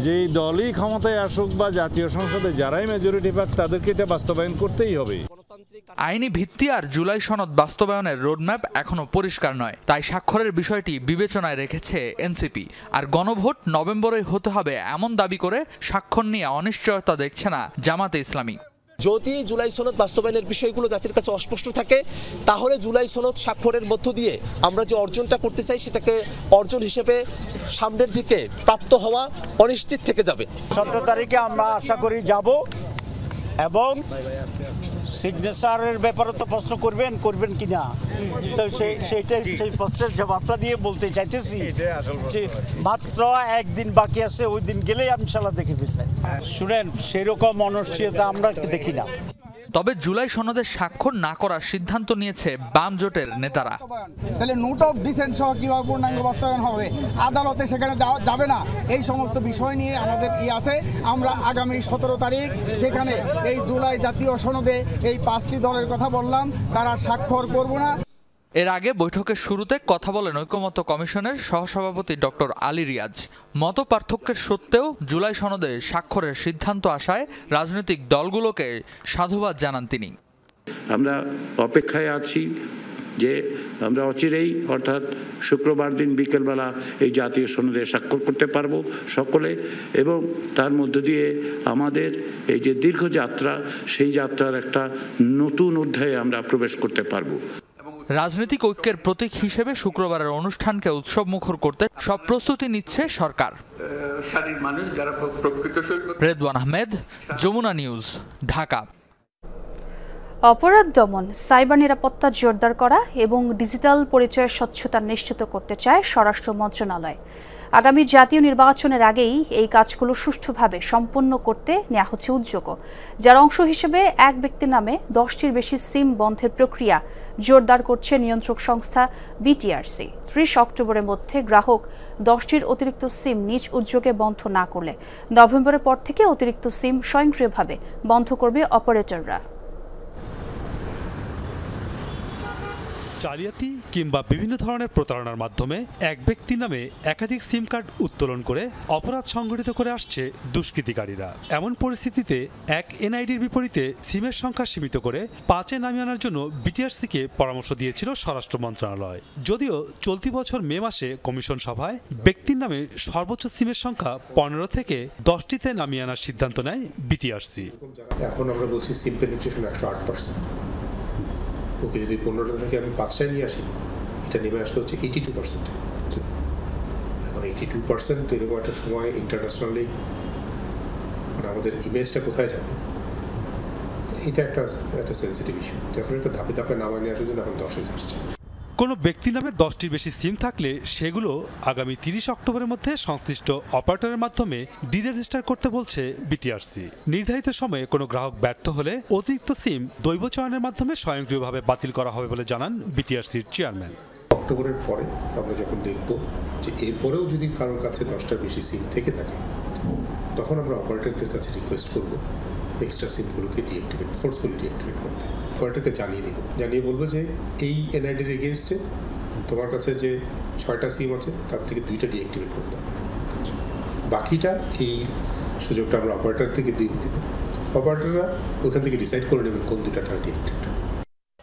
যেই দলই ক্ষমতায় আসুক বা জাতীয় সংসদে যারাই মেজরিটি পাক তাদেরকে এটা বাস্তবায়ন করতেই হবে। আইনি ভিত্তি আর জুলাই সনদ বাস্তবায়নের রোডম্যাপ এখনো পরিষ্কার নয়, তাই স্বাক্ষরের বিষয়টি বিবেচনায় রেখেছে এনসিপি। আর গণভোট নভেম্বরে হতে হবে এমন দাবি করে স্বাক্ষর নিয়ে অনিশ্চয়তা দেখছে না জামাতে ইসলামী। যদি জুলাই সনদ বাস্তবায়নের বিষয়গুলো জাতির কাছে অস্পষ্ট থাকে তাহলে জুলাই সনদ স্বাক্ষরের মধ্য দিয়ে আমরা যে অর্জনটা করতে চাই সেটাকে অর্জন হিসেবে সামনের দিকে প্রাপ্ত হওয়া অনিশ্চিত থেকে যাবে। 17 তারিখে আমরা আশা করি যাব এবং সিগনেচারের ব্যাপারে তো প্রশ্ন করবেন কিনা, তো সেই প্রশ্নের জবাবটা দিয়ে বলতে চাইতেছি যে মাত্র একদিন বাকি আছে, ওই দিন গেলেই ইনশাআল্লাহ দেখে ফেলবেন। শুনেন, সেরকম অনিশ্চয়তা আমরা দেখি না। তবে জুলাই সনদে স্বাক্ষর না করার সিদ্ধান্ত নিয়েছে বাম জোটের নেতারা। তাহলে নোট অফ ডিসেন্ট সহ কিভাবে পূর্ণাঙ্গ বাস্তবায়ন হবে, আদালতে সেখানে যাবে না, এই সমস্ত বিষয় নিয়ে আমাদের আছে। আমরা আগামী 17 তারিখ সেখানে এই জুলাই জাতীয় সনদে এই 5টি দলের কথা বললাম, তারা স্বাক্ষর করব না। এর আগে বৈঠকের শুরুতে কথা বলেন ঐকমত্য কমিশনের সহসভাপতি ডক্টর আলী রিয়াজ। মত পার্থক্যের সত্ত্বেও জুলাই সনদে স্বাক্ষরের সিদ্ধান্ত আসায় রাজনৈতিক দলগুলোকে সাধুবাদ জানান তিনি। আমরা অপেক্ষায় আছি যে আমরা অচিরেই অর্থাৎ শুক্রবার দিন বিকেলবেলা এই জাতীয় সনদে স্বাক্ষর করতে পারবো সকলে, এবং তার মধ্য দিয়ে আমাদের এই যে দীর্ঘ যাত্রা সেই যাত্রার একটা নতুন অধ্যায়ে আমরা প্রবেশ করতে পারবো। রাজনৈতিক ঐক্যের প্রতীক হিসেবে শুক্রবারের অনুষ্ঠানকে উৎসব মুখর করতে সব প্রস্তুতি নিচ্ছে সরকার। রেদওয়ান আহমেদ, যমুনা নিউজ, ঢাকা। অপরাধ দমন, সাইবার নিরাপত্তা জোরদার করা এবং ডিজিটাল পরিচয়ের স্বচ্ছতা নিশ্চিত করতে চায় স্বরাষ্ট্র মন্ত্রণালয়। আগামী জাতীয় নির্বাচনের আগেই এই কাজগুলো সুষ্ঠুভাবে সম্পন্ন করতে নেওয়া হচ্ছে উদ্যোগও, যার অংশ হিসেবে এক ব্যক্তির নামে 10টির বেশি সিম বন্ধের প্রক্রিয়া জোরদার করছে নিয়ন্ত্রক সংস্থা বিটিআরসি। 30 অক্টোবরের মধ্যে গ্রাহক 10টির অতিরিক্ত সিম নিজ উদ্যোগে বন্ধ না করলে নভেম্বরের পর থেকে অতিরিক্ত সিম স্বয়ংক্রিয়ভাবে বন্ধ করবে অপারেটররা। জালিয়াতি কিংবা বিভিন্ন ধরনের প্রতারণার মাধ্যমে এক ব্যক্তির নামে একাধিক সিম কার্ড উত্তোলন করে অপরাধ সংগঠিত করে আসছে দুষ্কৃতিকারীরা। এমন পরিস্থিতিতে এক এনআইডির বিপরীতে সিমের সংখ্যা সীমিত করে 5-এ নামিয়ে আনার জন্য বিটিআরসিকে পরামর্শ দিয়েছিল স্বরাষ্ট্র মন্ত্রণালয়। যদিও চলতি বছর মে মাসে কমিশন সভায় ব্যক্তির নামে সর্বোচ্চ সিমের সংখ্যা 15 থেকে 10টিতে নামিয়ে আনার সিদ্ধান্ত নেয় বিটিআরসি। এখন আমরা বলছি সিম পেনিট্রেশন 108%। ওকে যদি 15টা থেকে আমি 5টায় নিয়ে আসি, এটা নেমে আসলে হচ্ছে 82%। এখন 82% এরকম একটা সময় ইন্টারন্যাশনালি আমাদের ইমেজটা কোথায় যাবে, এটা একটা সেন্সিটিভ ইস্যু। ডেফিনেটলি একটা ধাপে ধাপে নামায় নিয়ে আসার জন্য এখন 10-এ আসছে। কোনো ব্যক্তির নামে 10টির বেশি সিম থাকলে সেগুলো আগামী 30 অক্টোবরের মধ্যে সংশ্লিষ্ট অপারেটরের মাধ্যমে ডিরেজিস্টার করতে বলছে বিটিআরসি। নির্ধারিত সময়ে কোনো গ্রাহক ব্যর্থ হলে অতিরিক্ত সিম দৈব চয়নের মাধ্যমে স্বয়ংক্রিয়ভাবে বাতিল করা হবে বলে জানান বিটিআরসির চেয়ারম্যান। অক্টোবরের পরে আমরা যখন দেখব যে এরপরেও যদি কারোর কাছে 10টার বেশি সিম থেকে থাকে, তখন আমরা অপারেটরদের কাছে রিকোয়েস্ট করব এক্সট্রা সিমগুলোকে ফোর্সফুলি ডিঅ্যাক্টিভেট করতে। অপারেটরকে জানিয়ে বলবো যে এই এনআইডির এগেইনস্টে তোমার কাছে যে 6টা সিম আছে তার থেকে 2টা ডিঅ্যাক্টিভেট করতে হবে। বাকিটা এই সুযোগটা আমরা অপারেটর থেকে দিব। অপারেটররা ওখান থেকে ডিসাইড করে নেবেন কোন 2টা ডিঅ্যাক্টিভেট।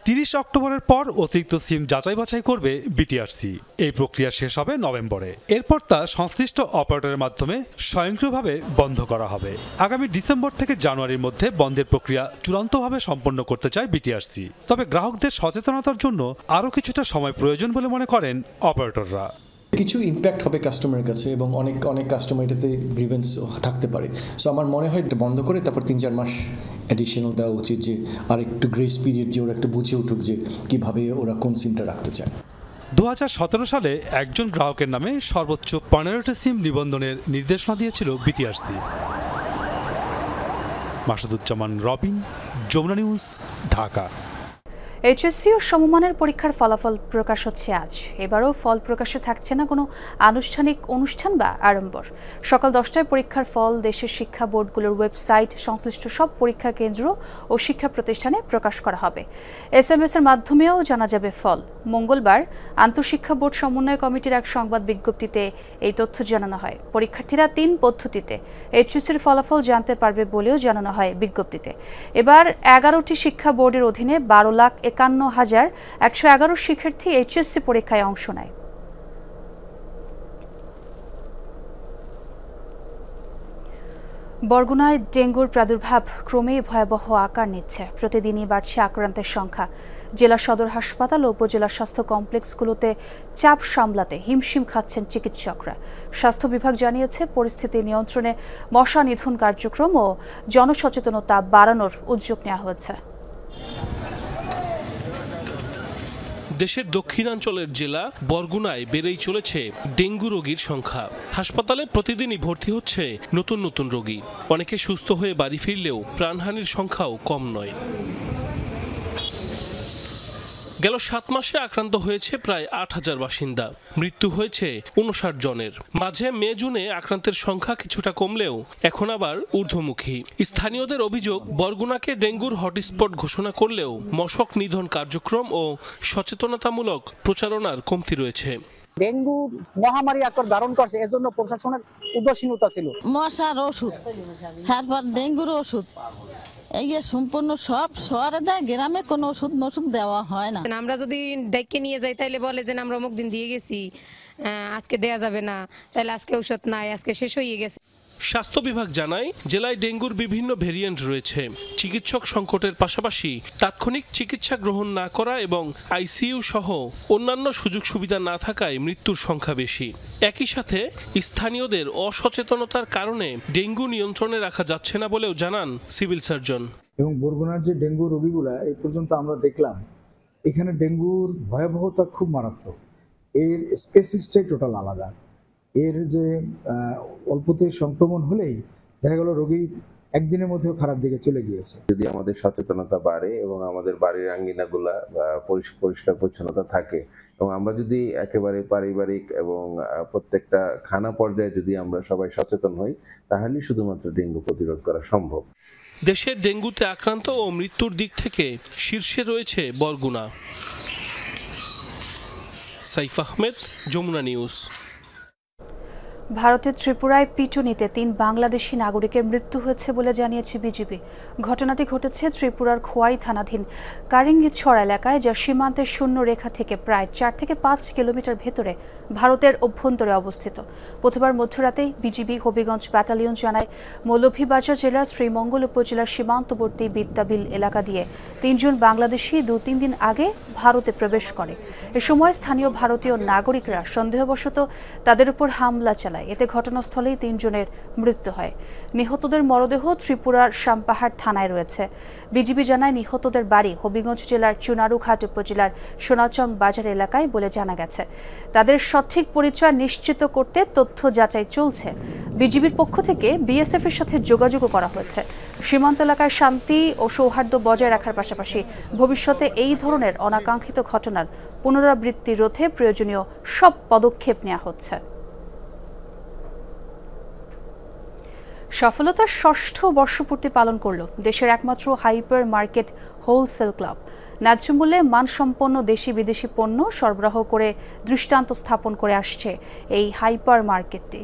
30 অক্টোবরের পর অতিরিক্ত সিম যাচাই বাছাই করবে বিটিআরসি। এই প্রক্রিয়া শেষ হবে নভেম্বরে। এরপর তা সংশ্লিষ্ট অপারেটরের মাধ্যমে স্বয়ংক্রিয়ভাবে বন্ধ করা হবে। আগামী ডিসেম্বর থেকে জানুয়ারির মধ্যে বন্ধের প্রক্রিয়া চূড়ান্তভাবে সম্পন্ন করতে চায় বিটিআরসি। তবে গ্রাহকদের সচেতনতার জন্য আরও কিছুটা সময় প্রয়োজন বলে মনে করেন অপারেটররা। কিছু ইম্প্যাক্ট হবে কাস্টমারের কাছে এবং অনেক কাস্টমার এটাতে গ্রিভেন্স থাকতে পারে। সো আমার মনে হয় এটা বন্ধ করে তারপর 3-4 মাস অ্যাডিশনাল দেওয়া উচিত, যে আর একটু গ্রেস পিরিয়ড, যে ওরা একটু বুঝে উঠুক যে কীভাবে ওরা কোন সিমটা রাখতে চায়। 2017 সালে একজন গ্রাহকের নামে সর্বোচ্চ 15টা সিম নিবন্ধনের নির্দেশনা দিয়েছিল BTRC. Masuduzzaman Robin, Jamuna news, Dhaka. HSC ও সমমানের পরীক্ষার ফলাফল প্রকাশ হচ্ছে আজ। এবারও ফল প্রকাশে থাকছে না কোনো আনুষ্ঠানিক অনুষ্ঠান বা আড়ম্বর। সকাল 10টায় পরীক্ষার ফল দেশের শিক্ষা বোর্ডগুলোর ওয়েবসাইট, সংশ্লিষ্ট সব পরীক্ষা কেন্দ্র ও শিক্ষা প্রতিষ্ঠানে প্রকাশ করা হবে। SMS এর মাধ্যমেও জানা যাবে ফল। মঙ্গলবার আন্তঃশিক্ষা বোর্ড সমন্বয় কমিটির এক সংবাদ বিজ্ঞপ্তিতে এই তথ্য জানানো হয়। পরীক্ষার্থীরা 3 পদ্ধতিতে এইচএসসির ফলাফল জানতে পারবে বলেও জানানো হয় বিজ্ঞপ্তিতে। এবার 11টি শিক্ষা বোর্ডের অধীনে 12,51,111 শিক্ষার্থী এইচএসসি পরীক্ষায় অংশ নেয়। বরগুনায় ডেঙ্গুর প্রাদুর্ভাব ক্রমেই ভয়াবহ আকার নিচ্ছে। প্রতিদিনই বাড়ছে আক্রান্তের সংখ্যা। জেলা সদর হাসপাতাল ও উপজেলা স্বাস্থ্য কমপ্লেক্সগুলোতে চাপ সামলাতে হিমশিম খাচ্ছেন চিকিৎসকরা। স্বাস্থ্য বিভাগ জানিয়েছে, পরিস্থিতি নিয়ন্ত্রণে মশা নিধন কার্যক্রম ও জনসচেতনতা বাড়ানোর উদ্যোগ নেওয়া হয়েছে। দেশের দক্ষিণাঞ্চলের জেলা বরগুনায় বেড়েই চলেছে ডেঙ্গু রোগীর সংখ্যা। হাসপাতালে প্রতিদিনই ভর্তি হচ্ছে নতুন নতুন রোগী। অনেকে সুস্থ হয়ে বাড়ি ফিরলেও প্রাণহানির সংখ্যাও কম নয়। গেল 7 মাসে আক্রান্ত হয়েছে প্রায় 8,000 বাসিন্দা। মৃত্যু হয়েছে 59 জনের। মাঝে মে জুনে আক্রান্তের সংখ্যা কিছুটা কমলেও এখন আবার ঊর্ধ্বমুখী। স্থানীয়দের অভিযোগ, বরগুনাকে ডেঙ্গুর হটস্পট ঘোষণা করলেও মশক নিধন কার্যক্রম ও সচেতনতামূলক প্রচারণার কমতি রয়েছে। ডেঙ্গু মহামারী আকার ধারণ করছে, এজন্য প্রশাসনের উদাসীনতা ছিল। মশার ওষুধ, তারপর ডেঙ্গুর ওষুধ, এই সম্পূর্ণ সব শহরে দেয়, গ্রামে কোনো ওষুধ দেওয়া হয় না। আমরা যদি ডেকে নিয়ে যাই তাহলে বলে যে আমরা অমুক দিন দিয়ে গেছি, আজকে দেয়া যাবে না, তাহলে আজকে ঔষধ নাই, আজকে শেষ হয়ে গেছে। স্বাস্থ্য বিভাগ জানায়, জেলায় ডেঙ্গুর বিভিন্ন ভেরিয়েন্ট রয়েছে। চিকিৎসক সংকটের পাশাপাশি তাৎক্ষণিক চিকিৎসা গ্রহণ না করা এবং আইসিইউ সহ অন্যান্য সুযোগ সুবিধা না থাকায় মৃত্যুর সংখ্যা বেশি। একই সাথে স্থানীয়দের অসচেতনতার কারণে ডেঙ্গু নিয়ন্ত্রণে রাখা যাচ্ছে না বলেও জানান সিভিল সার্জন। এবং বরগুনার যে ডেঙ্গু রোগীগুলা এই পর্যন্ত আমরা দেখলাম, এখানে ডেঙ্গুর ভয়াবহতা খুব মারাত্মক। এর স্পেসিসটাই টোটাল আলাদা। এর যে অল্পতে সংক্রমণ হলেই দেখা গেল রোগী একদিনের মধ্যেও খারাপ দিকে চলে গিয়েছে। যদি আমাদের সচেতনতা বাড়ে এবং আমাদের বাড়ির আঙ্গিনাগুলা পরিষ্কার পরিচ্ছন্নতা থাকে এবং আমরা যদি একেবারে পারিবারিক এবং প্রত্যেকটা খানা পর্যায়ে যদি আমরা সবাই সচেতন হই, তাহলেই শুধুমাত্র ডেঙ্গু প্রতিরোধ করা সম্ভব। দেশের ডেঙ্গুতে আক্রান্ত ও মৃত্যুর দিক থেকে শীর্ষে রয়েছে বরগুনা। সাইফ আহমেদ, যমুনা নিউজ। ভারতের ত্রিপুরায় পিটুনিতে 3 বাংলাদেশি নাগরিকের মৃত্যু হয়েছে বলে জানিয়েছে বিজিবি। ঘটনাটি ঘটেছে ত্রিপুরার খোয়াই থানাধীন কারিঙ্গিছড়া এলাকায়, যা সীমান্তের শূন্য রেখা থেকে প্রায় 4 থেকে 5 কিলোমিটার ভেতরে ভারতের অভ্যন্তরে অবস্থিত। বুধবার মধ্যরাতেই বিজিবি হবিগঞ্জ ব্যাটালিয়ন জানায়, মৌলভীবাজার জেলার শ্রীমঙ্গল উপজেলার সীমান্তবর্তী বিদ্যাবিল এলাকা দিয়ে 3 জন বাংলাদেশি 2-3 দিন আগে ভারতে প্রবেশ করে। এ সময় স্থানীয় ভারতীয় নাগরিকরা সন্দেহবশত তাদের উপর হামলা চালায়। এতে ঘটনাস্থলেই 3 জনের মৃত্যু হয়। নিহতদের মরদেহ ত্রিপুরার সাম্পাহাড় থানায় রয়েছে। বিজিবি জানায়, নিহতদের বাড়ি হবিগঞ্জ জেলার চুনারুঘাট উপজেলার সোনাচং বাজার এলাকায় বলে জানা গেছে। তাদের সঠিক পরিচয় নিশ্চিত করতে তথ্য যাচাই চলছে। বিজিবির পক্ষ থেকে বিএসএফ এর সাথে যোগাযোগও করা হয়েছে। সীমান্ত এলাকায় শান্তি ও সৌহার্দ্য বজায় রাখার পাশাপাশি ভবিষ্যতে এই ধরনের অনাকাঙ্ক্ষিত ঘটনার পুনরাবৃত্তি রোধে প্রয়োজনীয় সব পদক্ষেপ নেওয়া হচ্ছে। সফলতার 6ষ্ঠ বর্ষপূর্তি পালন করল দেশের একমাত্র হাইপার মার্কেট হোলসেল ক্লাব। ন্যায্য মূল্যে মানসম্পন্ন দেশি বিদেশি পণ্য সরবরাহ করে দৃষ্টান্ত স্থাপন করে আসছে এই হাইপার মার্কেটটি।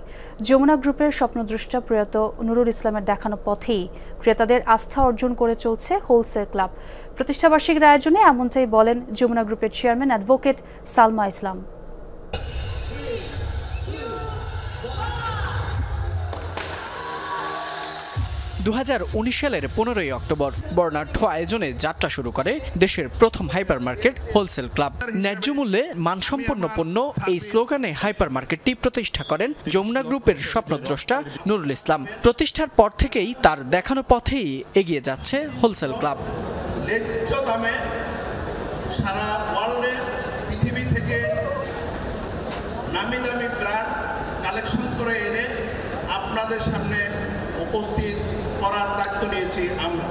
যমুনা গ্রুপের স্বপ্নদ্রষ্টা প্রয়াত নুরুল ইসলামের দেখানো পথেই ক্রেতাদের আস্থা অর্জন করে চলছে হোলসেল ক্লাব। প্রতিষ্ঠাবার্ষিকীর আয়োজনে এমনটাই বলেন যমুনা গ্রুপের চেয়ারম্যান অ্যাডভোকেট সালমা ইসলাম। 2019 সালের 15ই অক্টোবর বর্ণাঢ্য আয়োজনে যাত্রা শুরু করে দেশের প্রথম হাইপার মার্কেট হোলসেল ক্লাব। ন্যায্য মূল্যে মানসম্পন্ন পণ্য এই স্লোগানে হাইপার মার্কেটটি প্রতিষ্ঠা করেন যমুনা গ্রুপের স্বপ্নদ্রষ্টা নুরুল ইসলাম। প্রতিষ্ঠার পর থেকেই তার দেখানো পথেই এগিয়ে যাচ্ছে হোলসেল ক্লাব। ন্যায্য দামে সারা ওয়ার্ল্ডে পৃথিবী থেকে নামি দামি ব্র্যান্ড কালেকশন করে এনে আপনাদের সামনে উপস্থিত করার দায়িত্ব নিয়েছি আমরা।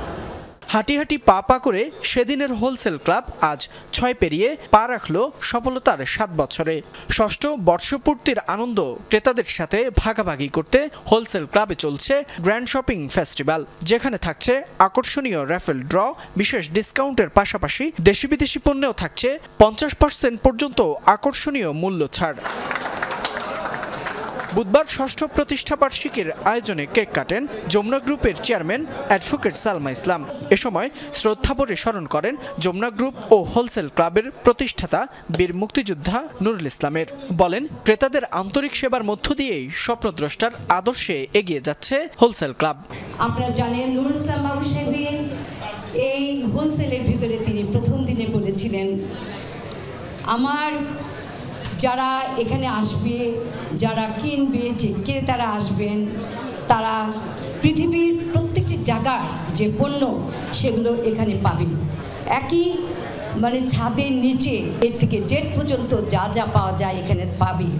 হাঁটি হাঁটি পা পা করে সেদিনের হোলসেল ক্লাব আজ 6 পেরিয়ে পা রাখলো সফলতার 7 বছরে। ষষ্ঠ বর্ষপূর্তির আনন্দ ক্রেতাদের সাথে ভাগাভাগি করতে হোলসেল ক্লাবে চলছে গ্র্যান্ড শপিং ফেস্টিভ্যাল, যেখানে থাকছে আকর্ষণীয় র্যাফেল ড্র, বিশেষ ডিসকাউন্টের পাশাপাশি দেশি বিদেশি পণ্যেও থাকছে 50% পর্যন্ত আকর্ষণীয় মূল্য ছাড়। বুধবার ষষ্ঠ প্রতিষ্ঠাবার্ষিকীর আয়োজনে কেক কাটেন যমুনা গ্রুপের চেয়ারম্যান অ্যাডভোকেট সালমা ইসলাম। এ সময় শ্রদ্ধাভরে স্মরণ করেন যমুনা গ্রুপ ও হোলসেল ক্লাবের প্রতিষ্ঠাতা বীর মুক্তিযোদ্ধা নুরুল ইসলামের। বলেন, ক্রেতাদের আন্তরিক সেবার মধ্য দিয়েই স্বপ্নদ্রষ্টার আদর্শে এগিয়ে যাচ্ছে হোলসেল ক্লাব। আপনারা জানেন নুরুল ইসলাম বাবু সাহেব এই হোলসেলের ভিতরে তিনি প্রথম দিনে বলেছিলেন, আমার যারা এখানে আসবে, যারা কিনবে, যে ক্রেতারা আসবেন, তারা পৃথিবীর প্রত্যেকটি জায়গার যে পণ্য সেগুলো এখানে পাবেন। একই ছাদের নিচে এর থেকে জেড পর্যন্ত যা যা পাওয়া যায় এখানে পাবে।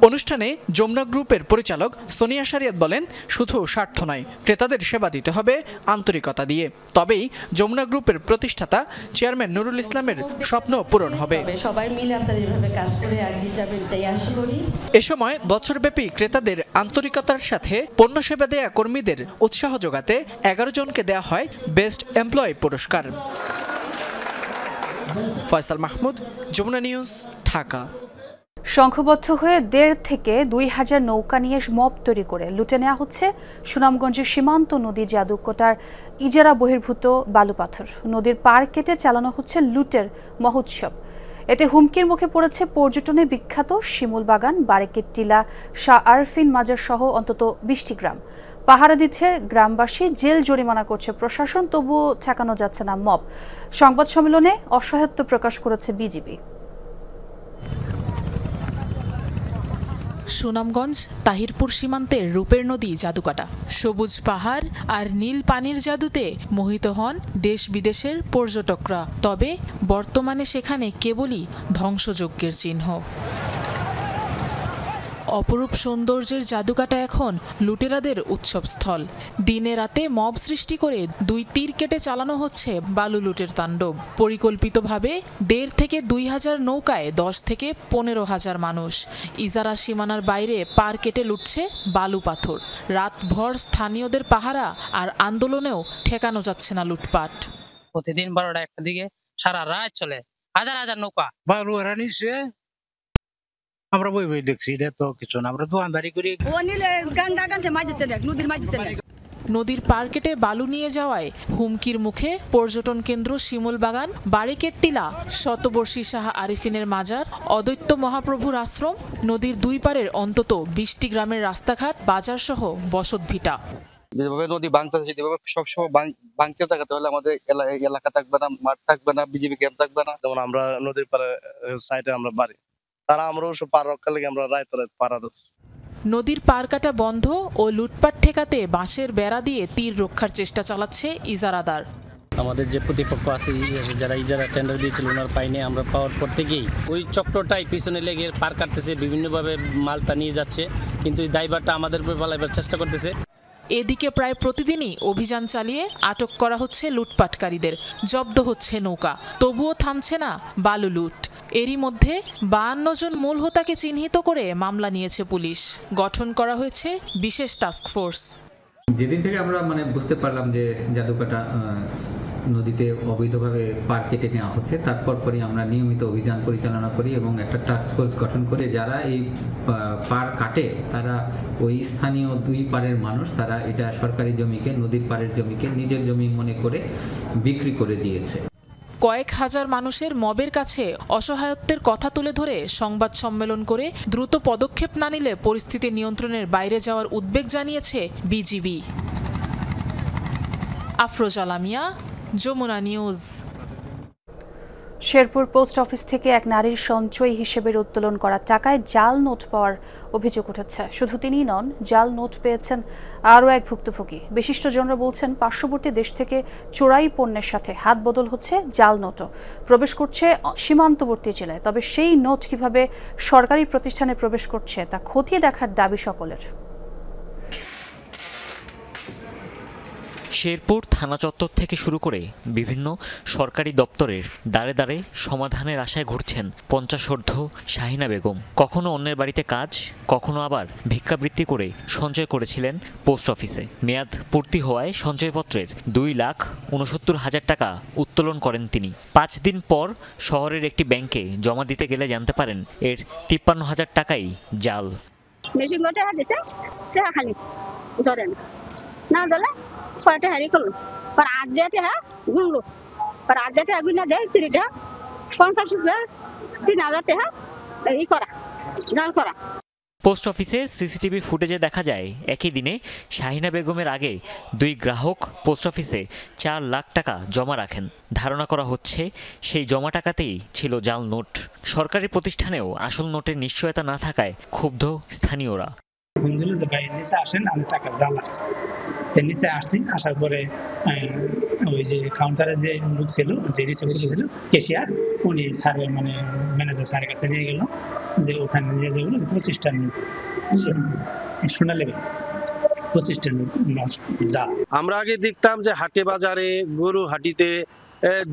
অনুষ্ঠানে যমুনা গ্রুপের পরিচালক সোনিয়া শরিয়ত বলেন, শুধু স্বার্থ নয়, ক্রেতাদের সেবা দিতে হবে আন্তরিকতা দিয়ে, তবেই যমুনা গ্রুপের প্রতিষ্ঠাতা চেয়ারম্যান নুরুল ইসলামের স্বপ্ন পূরণ হবে। সবাই মিলে আপনারা এভাবে কাজ করে এগিয়ে যাবেন তাই আশা করি। এ সময় বছরব্যাপী ক্রেতাদের আন্তরিকতার সাথে পণ্য সেবা দেয়া কর্মীদের উৎসাহ যোগাতে 11 জনকে দেয়া হয় বেস্ট এমপ্লয়ি পুরস্কার। ফয়সাল মাহমুদ, যমুনা নিউজ, ঢাকা। সংঘবদ্ধ হয়ে 1.5 থেকে 2,000 নৌকা নিয়ে মব তৈরি করে লুটে নেওয়া হচ্ছে সুনামগঞ্জের সীমান্ত নদী জাদুকোটার ইজারা বহির্ভূত বালুপাথর। নদীর পার কেটে চালানো হচ্ছে লুটের মহোৎসব। এতে হুমকির মুখে পড়েছে পর্যটনে বিখ্যাত শিমুল বাগান, বারেকের টিলা, শাহ আরফিন মাজার সহ অন্তত 20টি গ্রাম। পাহারা দিচ্ছে গ্রামবাসী, জেল জরিমানা করছে প্রশাসন, তবুও ঠেকানো যাচ্ছে না মব। সংবাদ সম্মেলনে অসহায়ত্ব প্রকাশ করেছে বিজিবি। সুনামগঞ্জ তাহিরপুর সীমান্তের রূপের নদী জাদুকাটা। সবুজ পাহাড় আর নীল পানির জাদুতে মোহিত হন দেশ বিদেশের পর্যটকরা। তবে বর্তমানে সেখানে কেবলই ধ্বংসযজ্ঞের চিহ্ন। অপরূপ সৌন্দর্যের জাদুকাটা এখন লুটেরাদের উৎসবস্থল। দিনে রাতে মব সৃষ্টি করে 2 তীর কেটে চালানো হচ্ছে বালু লুটের তাণ্ডব। পরিকল্পিতভাবে 1.5 থেকে 2,000 নৌকায় 10 থেকে 15,000 মানুষ ইজারা সীমানার বাইরে পার কেটে লুটছে বালু পাথর। রাতভর স্থানীয়দের পাহারা আর আন্দোলনেও ঠেকানো যাচ্ছে না লুটপাট। প্রতিদিন 12টা-1টার দিকে সারা রাত চলে, হাজার হাজার নৌকা বালু হারানিছে। আমরা বই বই দেখছি, এটা তো কিছু না, আমরা দোকানদারি করি। নদীর পার কেটে বালু নিয়ে যাওয়ায় হুমকির মুখে পর্যটন কেন্দ্র শিমুল বাগান, বারেকের টিলা, শতবর্ষী শাহ আরিফিনের মাজার, অদ্বৈত মহাপ্রভুর আশ্রম, নদীর 2 পারের অন্তত 20টি গ্রামের রাস্তাঘাট, বাজার সহ বসত ভিটা। যেভাবে নদী ভাঙতেছে, যেভাবে সবসময় ভাঙতে থাকে, তাহলে আমাদের এলাকা থাকবে না, মাঠ থাকবে না, বিজেপি ক্যাম্প থাকবে না। যেমন আমরা নদীর পাড়ে সাইডে আমরা বাড়ি, তারা আমরাও সব পার রক্ষা লেগে আমরা রায়তলে পাড়া দিচ্ছি। নদীর পার কাটা বন্ধ ও লুটপাট ঠেকাতে বাঁশের বেড়া দিয়ে তীর রক্ষার চেষ্টা চালাচ্ছে ইজারাদার। আমাদের যে প্রতিপক্ষ আছে, যারা ইজারা টেন্ডার দিয়েছিল, ওনার পাইনে আমরা পাওয়ার পর থেকেই ওই চক্রটাই পিছনে লেগে পার কাটতেছে, বিভিন্নভাবে মালটা নিয়ে যাচ্ছে, কিন্তু এই দায়ভারটা আমাদের উপর পালাইবার চেষ্টা করতেছে। এদিকে প্রায় প্রতিদিনই অভিযান চালিয়ে আটক করা হচ্ছে লুটপাটকারীদের, জব্দ হচ্ছে নৌকা, তবুও থামছে না বালু লুট। এরই মধ্যে 52 জন মূল হোতাকে চিহ্নিত করে মামলা নিয়েছে পুলিশ। গঠন করা হয়েছে বিশেষ টাস্ক ফোর্স। যেদিন থেকে আমরা বুঝতে পারলাম যে জাদুকাটা নদীতে অবৈধভাবে পার কেটে নেওয়া হচ্ছে, তারপর আমরা নিয়মিত অভিযান পরিচালনা করি এবং একটা টাস্ক ফোর্স গঠন করে যারা এই পার কাটে তারা ওই স্থানীয় দুই পারের মানুষ, তারা এটা সরকারি জমিকে, নদীর পাড়ের জমিকে নিজের জমি মনে করে বিক্রি করে দিয়েছে। কয়েক হাজার মানুষের মবের কাছে অসহায়ত্বের কথা তুলে ধরে সংবাদ সম্মেলন করে দ্রুত পদক্ষেপ না নিলে পরিস্থিতি নিয়ন্ত্রণের বাইরে যাওয়ার উদ্বেগ জানিয়েছে BGB. Afroza Lamia, Jamuna news. Sherpur post office থেকে এক নারীর সঞ্চয় হিসেবে উত্তোলন করা টাকায় জাল নোট পাওয়ার অভিযোগ উঠেছে। শুধু তিনিই নন, জাল নোট পেয়েছেন আরও এক ভুক্তভোগী। বিশিষ্টজনরা বলছেন, পার্শ্ববর্তী দেশ থেকে চোরাই পণ্যের সাথে হাত বদল হচ্ছে, জাল নোটও প্রবেশ করছে সীমান্তবর্তী জেলায়। তবে সেই নোট কিভাবে সরকারি প্রতিষ্ঠানে প্রবেশ করছে তা খতিয়ে দেখার দাবি সকলের। শেরপুর থানা চত্বর থেকে শুরু করে বিভিন্ন সরকারি দপ্তরের দ্বারে দ্বারে সমাধানের আশায় ঘুরছেন 50ঊর্ধ্ব শাহিনা বেগম। কখনো অন্যের বাড়িতে কাজ, কখনো আবার ভিক্ষাবৃত্তি করে সঞ্চয় করেছিলেন পোস্ট অফিসে। মেয়াদ পূর্তি হওয়ায় সঞ্চয়পত্রের 2,69,000 টাকা উত্তোলন করেন তিনি। 5 দিন পর শহরের একটি ব্যাংকে জমা দিতে গেলে জানতে পারেন এর 53,000 টাকাই জাল। কয়টা হারি করলো পর আট দেতে হ্যাঁ গুনলো পর আট দেতে গুনা দেয় 50 3,000 হ্যাঁ এই করা জাল করা। পোস্ট অফিসের সিসিটিভি ফুটেজে দেখা যায় একই দিনে শাহিনা বেগমের আগে 2 গ্রাহক পোস্ট অফিসে 4 লাখ টাকা জমা রাখেন। ধারণা করা হচ্ছে সেই জমা টাকাতেই ছিল জাল নোট। সরকারি প্রতিষ্ঠানেও আসল নোটের নিশ্চয়তা না থাকায় ক্ষুব্ধ স্থানীয়রা। নিচে আসেন, আমি টাকা জাল আসছে, নিচে আসছি। আসার পরে ওই যে কাউন্টারে যে লোক ছিল, যে রিসিভ ছিল ক্যাশিয়ার, উনি স্যারের মানে ম্যানেজার স্যারের কাছে নিয়ে গেল যে ওখানে নিয়ে যাবো 25টা নোট সোনালী 25টা নোট জাল। আমরা আগে দেখতাম যে হাটে বাজারে, গরু হাটিতে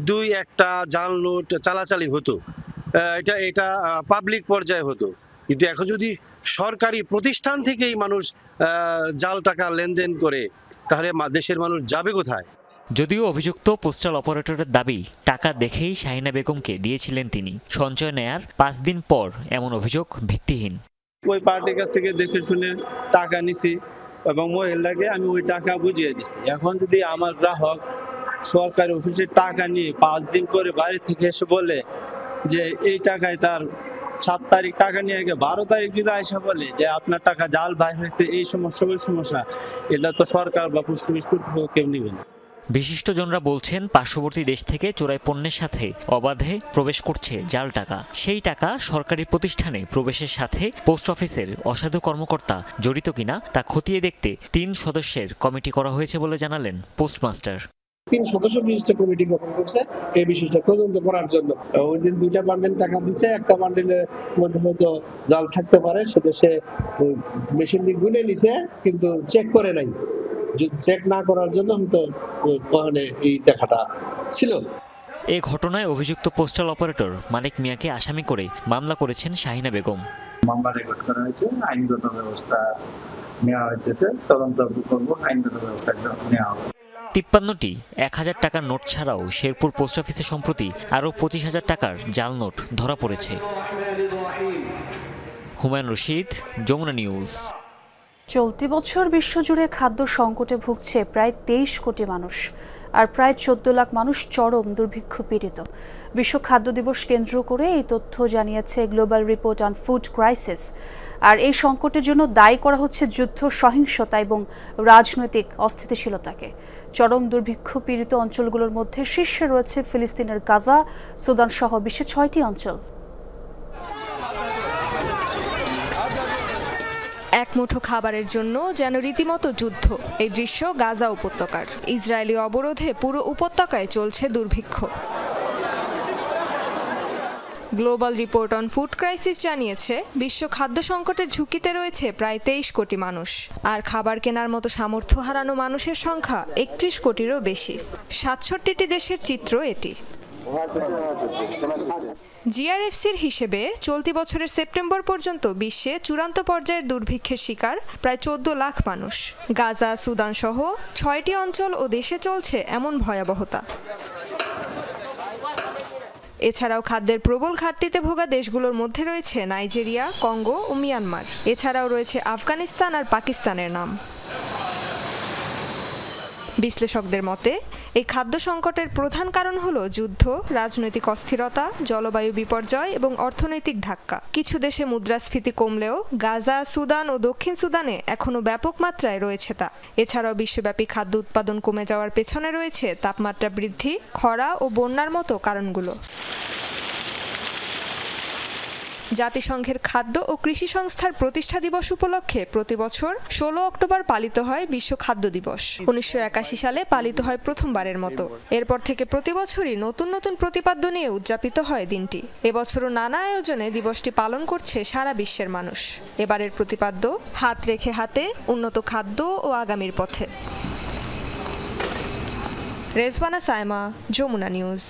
2-1টা জাল নোট চালাচালি হতো, এটা পাবলিক পর্যায়ে হতো। কিন্তু এখন যদি সরকারি প্রতিষ্ঠান থেকেই মানুষ জাল টাকা লেনদেন করে, তাহলে দেশের মানুষ যাবে কোথায়? যদিও অভিযুক্ত পোস্টাল অপারেটরের দাবি, টাকা দেখেই শাহিনা বেগমকে দিয়েছিলেন তিনি। সঞ্চয় নেয়ার 5 দিন পর এমন অভিযোগ ভিত্তিহীন। ওই পার্টির কাছ থেকে দেখে শুনে টাকা নিছি এবং মহিলাকে আমি ওই টাকা বুঝিয়ে দিছি। এখন যদি আমার গ্রাহক সরকারি অফিসে টাকা নিয়ে 5 দিন করে বাড়ি থেকে এসে বলে যে এই টাকায় তার 7 তারিখ টাকা নিয়ে গিয়ে 12 তারিখ যদি আইসা বলে যে আপনার টাকা জাল বাইর হয়েছে, এই সমস্যা, এটা তো সরকার বা পোস্ট অফিস কর্তৃপক্ষ কেউ নেবেন। বিশিষ্টজনরা বলছেন, পার্শ্ববর্তী দেশ থেকে চোরাই পণ্যের সাথে অবাধে প্রবেশ করছে জাল টাকা। সেই টাকা সরকারি প্রতিষ্ঠানে প্রবেশের সাথে পোস্ট অফিসের অসাধু কর্মকর্তা জড়িত কিনা তা খতিয়ে দেখতে 3 সদস্যের কমিটি করা হয়েছে বলে জানালেন পোস্টমাস্টার। 3 সদস্য বিশিষ্ট কমিটি গঠন করছে এই বিষয়টা তদন্ত করার জন্য। ওই দিন 2টা বান্ডেল টাকা দিছে, একটা বান্ডেলের মধ্যে হয়তো জাল থাকতে পারে, সেটা সে মেশিন দিয়ে গুনে নিছে কিন্তু চেক করে নাই। চেক না করার জন্য হয়তো ওখানে এই দেখাটা ছিল। এই ঘটনায় অভিযুক্ত পোস্টাল অপারেটর মানিক মিয়াকে আসামি করে মামলা করেছেন শাহিনা বেগম। মামলা রেকর্ড করা হয়েছে, আইনগত ব্যবস্থা নেওয়া হয়েছে, তদন্ত করব, আইনগত ব্যবস্থা নেওয়া হবে। 53টি 1000 টাকার নোট ছাড়াও শেরপুর পোস্ট অফিসে সম্প্রতি আরও 25,000 টাকার জাল নোট ধরা পড়েছে। হুমায়ুন রশিদ, যমুনা নিউজ। চলতি বছর বিশ্বজুড়ে খাদ্য সংকটে ভুগছে প্রায় 23 কোটি মানুষ, আর প্রায় 14 লাখ মানুষ চরম দুর্ভিক্ষ পীড়িত। বিশ্ব খাদ্য দিবস কেন্দ্র করে এই তথ্য জানিয়েছে global report on food crisis. আর এই সংকটের জন্য দায়ী করা হচ্ছে যুদ্ধ, সহিংসতা এবং রাজনৈতিক অস্থিতিশীলতাকে। চরম দুর্ভিক্ষ পীড়িত অঞ্চলগুলোর মধ্যে শীর্ষে রয়েছে ফিলিস্তিনের গাজা, সুদান সহ বিশ্বের 6টি অঞ্চল। এক মুঠো খাবারের জন্য যেন রীতিমতো যুদ্ধ এই দৃশ্য গাজা উপত্যকার। ইসরায়েলি অবরোধে পুরো উপত্যকায় চলছে দুর্ভিক্ষ। Global report on food crisis জানিয়েছে, বিশ্ব খাদ্য সংকটের ঝুঁকিতে রয়েছে প্রায় 23 কোটি মানুষ, আর খাবার কেনার মতো সামর্থ্য হারানো মানুষের সংখ্যা 31 কোটিরও বেশি। 67টি দেশের চিত্র এটি। জিআরএফসির হিসেবে চলতি বছরের সেপ্টেম্বর পর্যন্ত বিশ্বে চূড়ান্ত পর্যায়ের দুর্ভিক্ষের শিকার প্রায় 14 লাখ মানুষ। গাজা, সুদান সহ 6টি অঞ্চল ও দেশে চলছে এমন ভয়াবহতা। এছাড়াও খাদ্যের প্রবল ঘাটতিতে ভোগা দেশগুলোর মধ্যে রয়েছে নাইজেরিয়া, কঙ্গো ও মিয়ানমার। এছাড়াও রয়েছে আফগানিস্তান আর পাকিস্তানের নাম। বিশ্লেষকদের মতে এই খাদ্য সংকটের প্রধান কারণ হলো যুদ্ধ, রাজনৈতিক অস্থিরতা, জলবায়ু বিপর্যয় এবং অর্থনৈতিক ধাক্কা। কিছু দেশে মুদ্রাস্ফীতি কমলেও গাজা, সুদান ও দক্ষিণ সুদানে এখনও ব্যাপক মাত্রায় রয়েছে তা। এছাড়াও বিশ্বব্যাপী খাদ্য উৎপাদন কমে যাওয়ার পেছনে রয়েছে তাপমাত্রা বৃদ্ধি, খরা ও বন্যার মতো কারণগুলো। জাতিসংঘের খাদ্য ও কৃষি সংস্থার প্রতিষ্ঠা দিবস উপলক্ষে প্রতি বছর 16 অক্টোবর পালিত হয় বিশ্ব খাদ্য দিবস। 1981 সালে পালিত হয় প্রথমবারের মতো। এরপর থেকে প্রতি বছরই নতুন নতুন প্রতিপাদ্য নিয়ে উদযাপিত হয় দিনটি। এবছরও নানা আয়োজনে দিবসটি পালন করছে সারা বিশ্বের মানুষ। এবারের প্রতিপাদ্য হাত রেখে হাতে, উন্নত খাদ্য ও আগামীর পথে। রেজওয়ানা সাইমা, যমুনা নিউজ।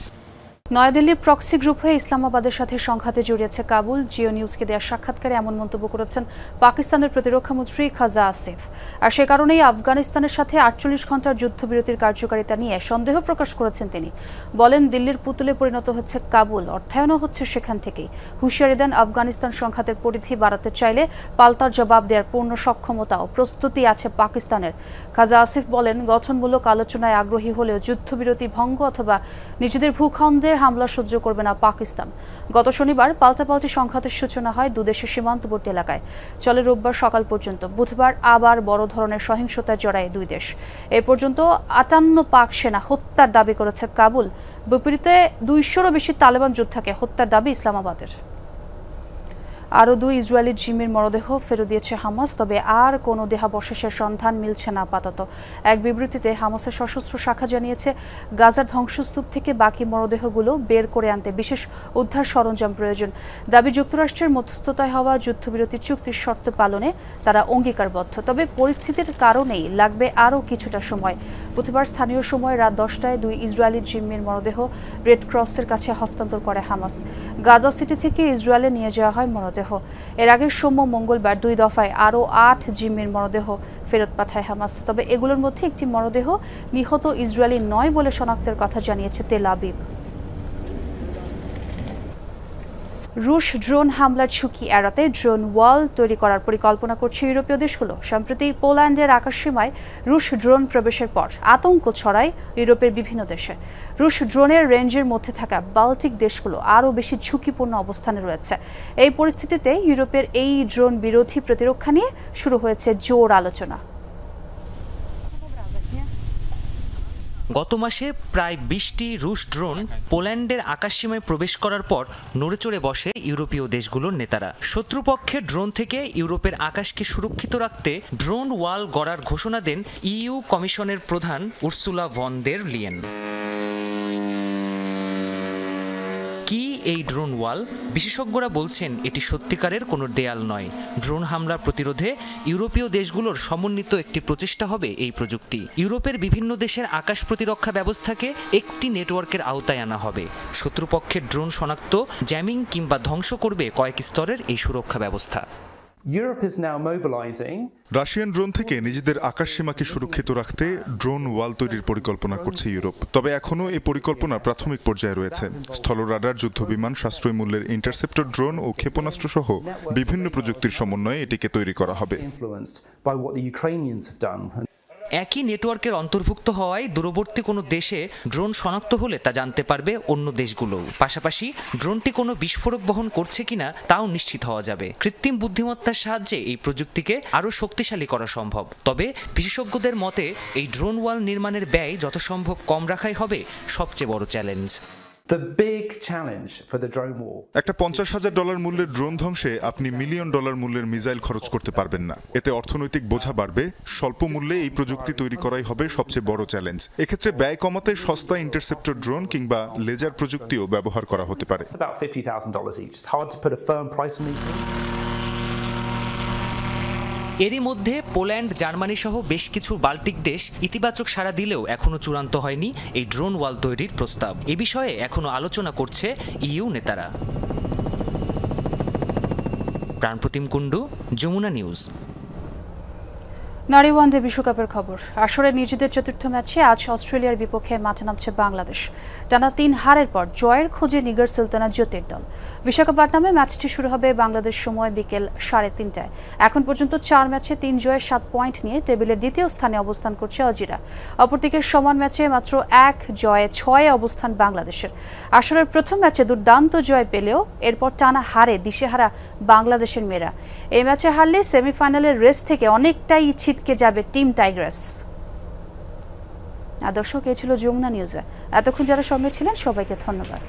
নয়াদিল্লির প্রক্সি গ্রুপ হয়ে ইসলামাবাদের সাথে সংঘাতে জড়িয়েছে কাবুল। জিও নিউজকে দেওয়া সাক্ষাৎকারে এমন মন্তব্য করেছেন পাকিস্তানের প্রতিরক্ষামন্ত্রী খাজা আসিফ। আর সে কারণেই আফগানিস্তানের সাথে 48 ঘন্টার যুদ্ধবিরতির কার্যকারিতা নিয়ে সন্দেহ প্রকাশ করেছেন তিনি। বলেন, দিল্লির পুতুলে পরিণত হচ্ছে কাবুল, অর্থায়নও হচ্ছে সেখান থেকেই। হুঁশিয়ারি দেন, আফগানিস্তান সংঘাতের পরিধি বাড়াতে চাইলে পাল্টা জবাব দেওয়ার পূর্ণ সক্ষমতা ও প্রস্তুতি আছে পাকিস্তানের। খাজা আসিফ বলেন, গঠনমূলক আলোচনায় আগ্রহী হলেও যুদ্ধবিরতি ভঙ্গ অথবা নিজেদের ভূখণ্ডে হামলা সহ্য করবে না পাকিস্তান। গত শনিবার পাল্টাপাল্টি সংঘাতের সূচনা হয় দুদেশের সীমান্তবর্তী এলাকায়। চলে রোববার সকাল পর্যন্ত। বুধবার আবার বড় ধরনের সহিংসতায় জড়ায় দুই দেশ। এ পর্যন্ত 58 পাক সেনা হত্যার দাবি করেছে কাবুল। বিপরীতে 200-রও বেশি তালেবান যোদ্ধাকে হত্যার দাবি ইসলামাবাদের। আরও 2 ইসরায়েলি জিম্মির মরদেহ ফেরত দিয়েছে হামাস, তবে আর কোনো দেহাবশেষের সন্ধান মিলছে না আপাতত। এক বিবৃতিতে হামাসের সশস্ত্র শাখা জানিয়েছে, গাজার ধ্বংসস্তূপ থেকে বাকি মরদেহগুলো বের করে আনতে বিশেষ উদ্ধার সরঞ্জাম প্রয়োজন। দাবি, যুক্তরাষ্ট্রের মধ্যস্থতায় হওয়া যুদ্ধবিরতি চুক্তির শর্ত পালনে তারা অঙ্গীকারবদ্ধ, তবে পরিস্থিতির কারণেই লাগবে আরও কিছুটা সময়। বুধবার স্থানীয় সময় রাত 10টায় 2 ইসরায়েলি জিম্মির মরদেহ রেড ক্রসের কাছে হস্তান্তর করে হামাস। গাজা সিটি থেকে ইসরায়েলে নিয়ে যাওয়া হয় মরদেহ। এর আগে সোম মঙ্গলবার 2 দফায় আরও 8 জিম্মির মরদেহ ফেরত পাঠায় হামাস, তবে এগুলোর মধ্যে একটি মরদেহ নিহত ইসরায়েলি নয় বলে শনাক্তের কথা জানিয়েছে তেল আবিব। রুশ ড্রোন হামলার ঝুঁকি এড়াতে ড্রোন ওয়াল তৈরি করার পরিকল্পনা করছে ইউরোপীয় দেশগুলো। সম্প্রতি পোল্যান্ডের আকাশসীমায় রুশ ড্রোন প্রবেশের পর আতঙ্ক ছড়ায় ইউরোপের বিভিন্ন দেশে। রুশ ড্রোনের রেঞ্জের মধ্যে থাকা বাল্টিক দেশগুলো আরও বেশি ঝুঁকিপূর্ণ অবস্থানে রয়েছে। এই পরিস্থিতিতে ইউরোপের এই ড্রোন বিরোধী প্রতিরক্ষা নিয়ে শুরু হয়েছে জোর আলোচনা। গত মাসে প্রায় 20টি রুশ ড্রোন পোল্যান্ডের আকাশসীমায় প্রবেশ করার পর নড়েচড়ে বসে ইউরোপীয় দেশগুলোর নেতারা। শত্রুপক্ষের ড্রোন থেকে ইউরোপের আকাশকে সুরক্ষিত রাখতে ড্রোন ওয়াল গড়ার ঘোষণা দেন ইইউ কমিশনের প্রধান উর্সুলা ভন দের লিয়েন। কি এই ড্রোন ওয়াল? বিশেষজ্ঞরা বলছেন এটি সত্যিকারের কোনো দেয়াল নয়। ড্রোন হামলা প্রতিরোধে ইউরোপীয় দেশগুলোর সমন্বিত একটি প্রচেষ্টা হবে এই প্রযুক্তি। ইউরোপের বিভিন্ন দেশের আকাশ প্রতিরক্ষা ব্যবস্থাকে একটি নেটওয়ার্কের আওতায় আনা হবে। শত্রুপক্ষের ড্রোন শনাক্ত, জ্যামিং কিংবা ধ্বংস করবে কয়েক স্তরের এই সুরক্ষা ব্যবস্থা। রাশিয়ান ড্রোন থেকে নিজেদের আকাশসীমাকে সুরক্ষিত রাখতে ড্রোন ওয়াল তৈরির পরিকল্পনা করছে ইউরোপ। তবে এখনও এই পরিকল্পনা প্রাথমিক পর্যায়ে রয়েছে। স্থল রাডার, যুদ্ধবিমান, সাশ্রয়ী মূল্যের ইন্টারসেপ্টর ড্রোন ও ক্ষেপণাস্ত্র সহ বিভিন্ন প্রযুক্তির সমন্বয়ে এটিকে তৈরি করা হবে। একই নেটওয়ার্কের অন্তর্ভুক্ত হওয়ায় দূরবর্তী কোনো দেশে ড্রোন শনাক্ত হলে তা জানতে পারবে অন্য দেশগুলোও। পাশাপাশি ড্রোনটি কোনো বিস্ফোরক বহন করছে কিনা তাও নিশ্চিত হওয়া যাবে। কৃত্রিম বুদ্ধিমত্তার সাহায্যে এই প্রযুক্তিকে আরও শক্তিশালী করা সম্ভব। তবে বিশেষজ্ঞদের মতে এই ড্রোন ওয়াল নির্মাণের ব্যয় যত সম্ভব কম রাখাই হবে সবচেয়ে বড় চ্যালেঞ্জ। একটা $50,000 মূল্যের ড্রোন ধ্বংসে আপনি $1 মিলিয়ন মূল্যের মিসাইল খরচ করতে পারবেন না। এতে অর্থনৈতিক বোঝা বাড়বে। স্বল্প মূল্যে এই প্রযুক্তি তৈরি করাই হবে সবচেয়ে বড় চ্যালেঞ্জ। এক্ষেত্রে ব্যয় কমাতে সস্তা ইন্টারসেপ্টর ড্রোন কিংবা লেজার প্রযুক্তিও ব্যবহার করা হতে পারে। এরই মধ্যে পোল্যান্ড, জার্মানি সহ বেশ কিছু বাল্টিক দেশ ইতিবাচক সাড়া দিলেও এখনো চূড়ান্ত হয়নি এই ড্রোন ওয়াল তৈরির প্রস্তাব। এ বিষয়ে এখনো আলোচনা করছে ইইউ নেতারা। প্রাণপ্রতিম কুণ্ডু, যমুনা নিউজ। নারী ওয়ানডে বিশ্বকাপের খবর। আসরে নিজেদের চতুর্থ ম্যাচে আজ অস্ট্রেলিয়ার বিপক্ষে মাঠে নামছে বাংলাদেশ। টানা 3 হারের পর জয়ের খোঁজে নিগার সুলতানা জ্যোতির দল। বিশাখাপত্তনমে ম্যাচটি শুরু হবে বাংলাদেশ সময় বিকেল 3:30টায়। এখন পর্যন্ত 4 ম্যাচে 3 জয়ে 7 পয়েন্ট নিয়ে টেবিলের দ্বিতীয় স্থানে অবস্থান করছে অজিরা। অপরদিকে সমান ম্যাচে মাত্র 1 জয়ে 6 অবস্থান বাংলাদেশের। আসরের প্রথম ম্যাচে দুর্দান্ত জয় পেলেও এরপর টানা হারে দিশেহারা বাংলাদেশের মেয়েরা। এই ম্যাচে হারলে সেমিফাইনালের রেস থেকে অনেকটাই ছিটকে যাবে টিম টাইগ্রাস। দর্শক, এই ছিল যমুনা নিউজে। এতক্ষণ যারা সঙ্গে ছিলেন সবাইকে ধন্যবাদ।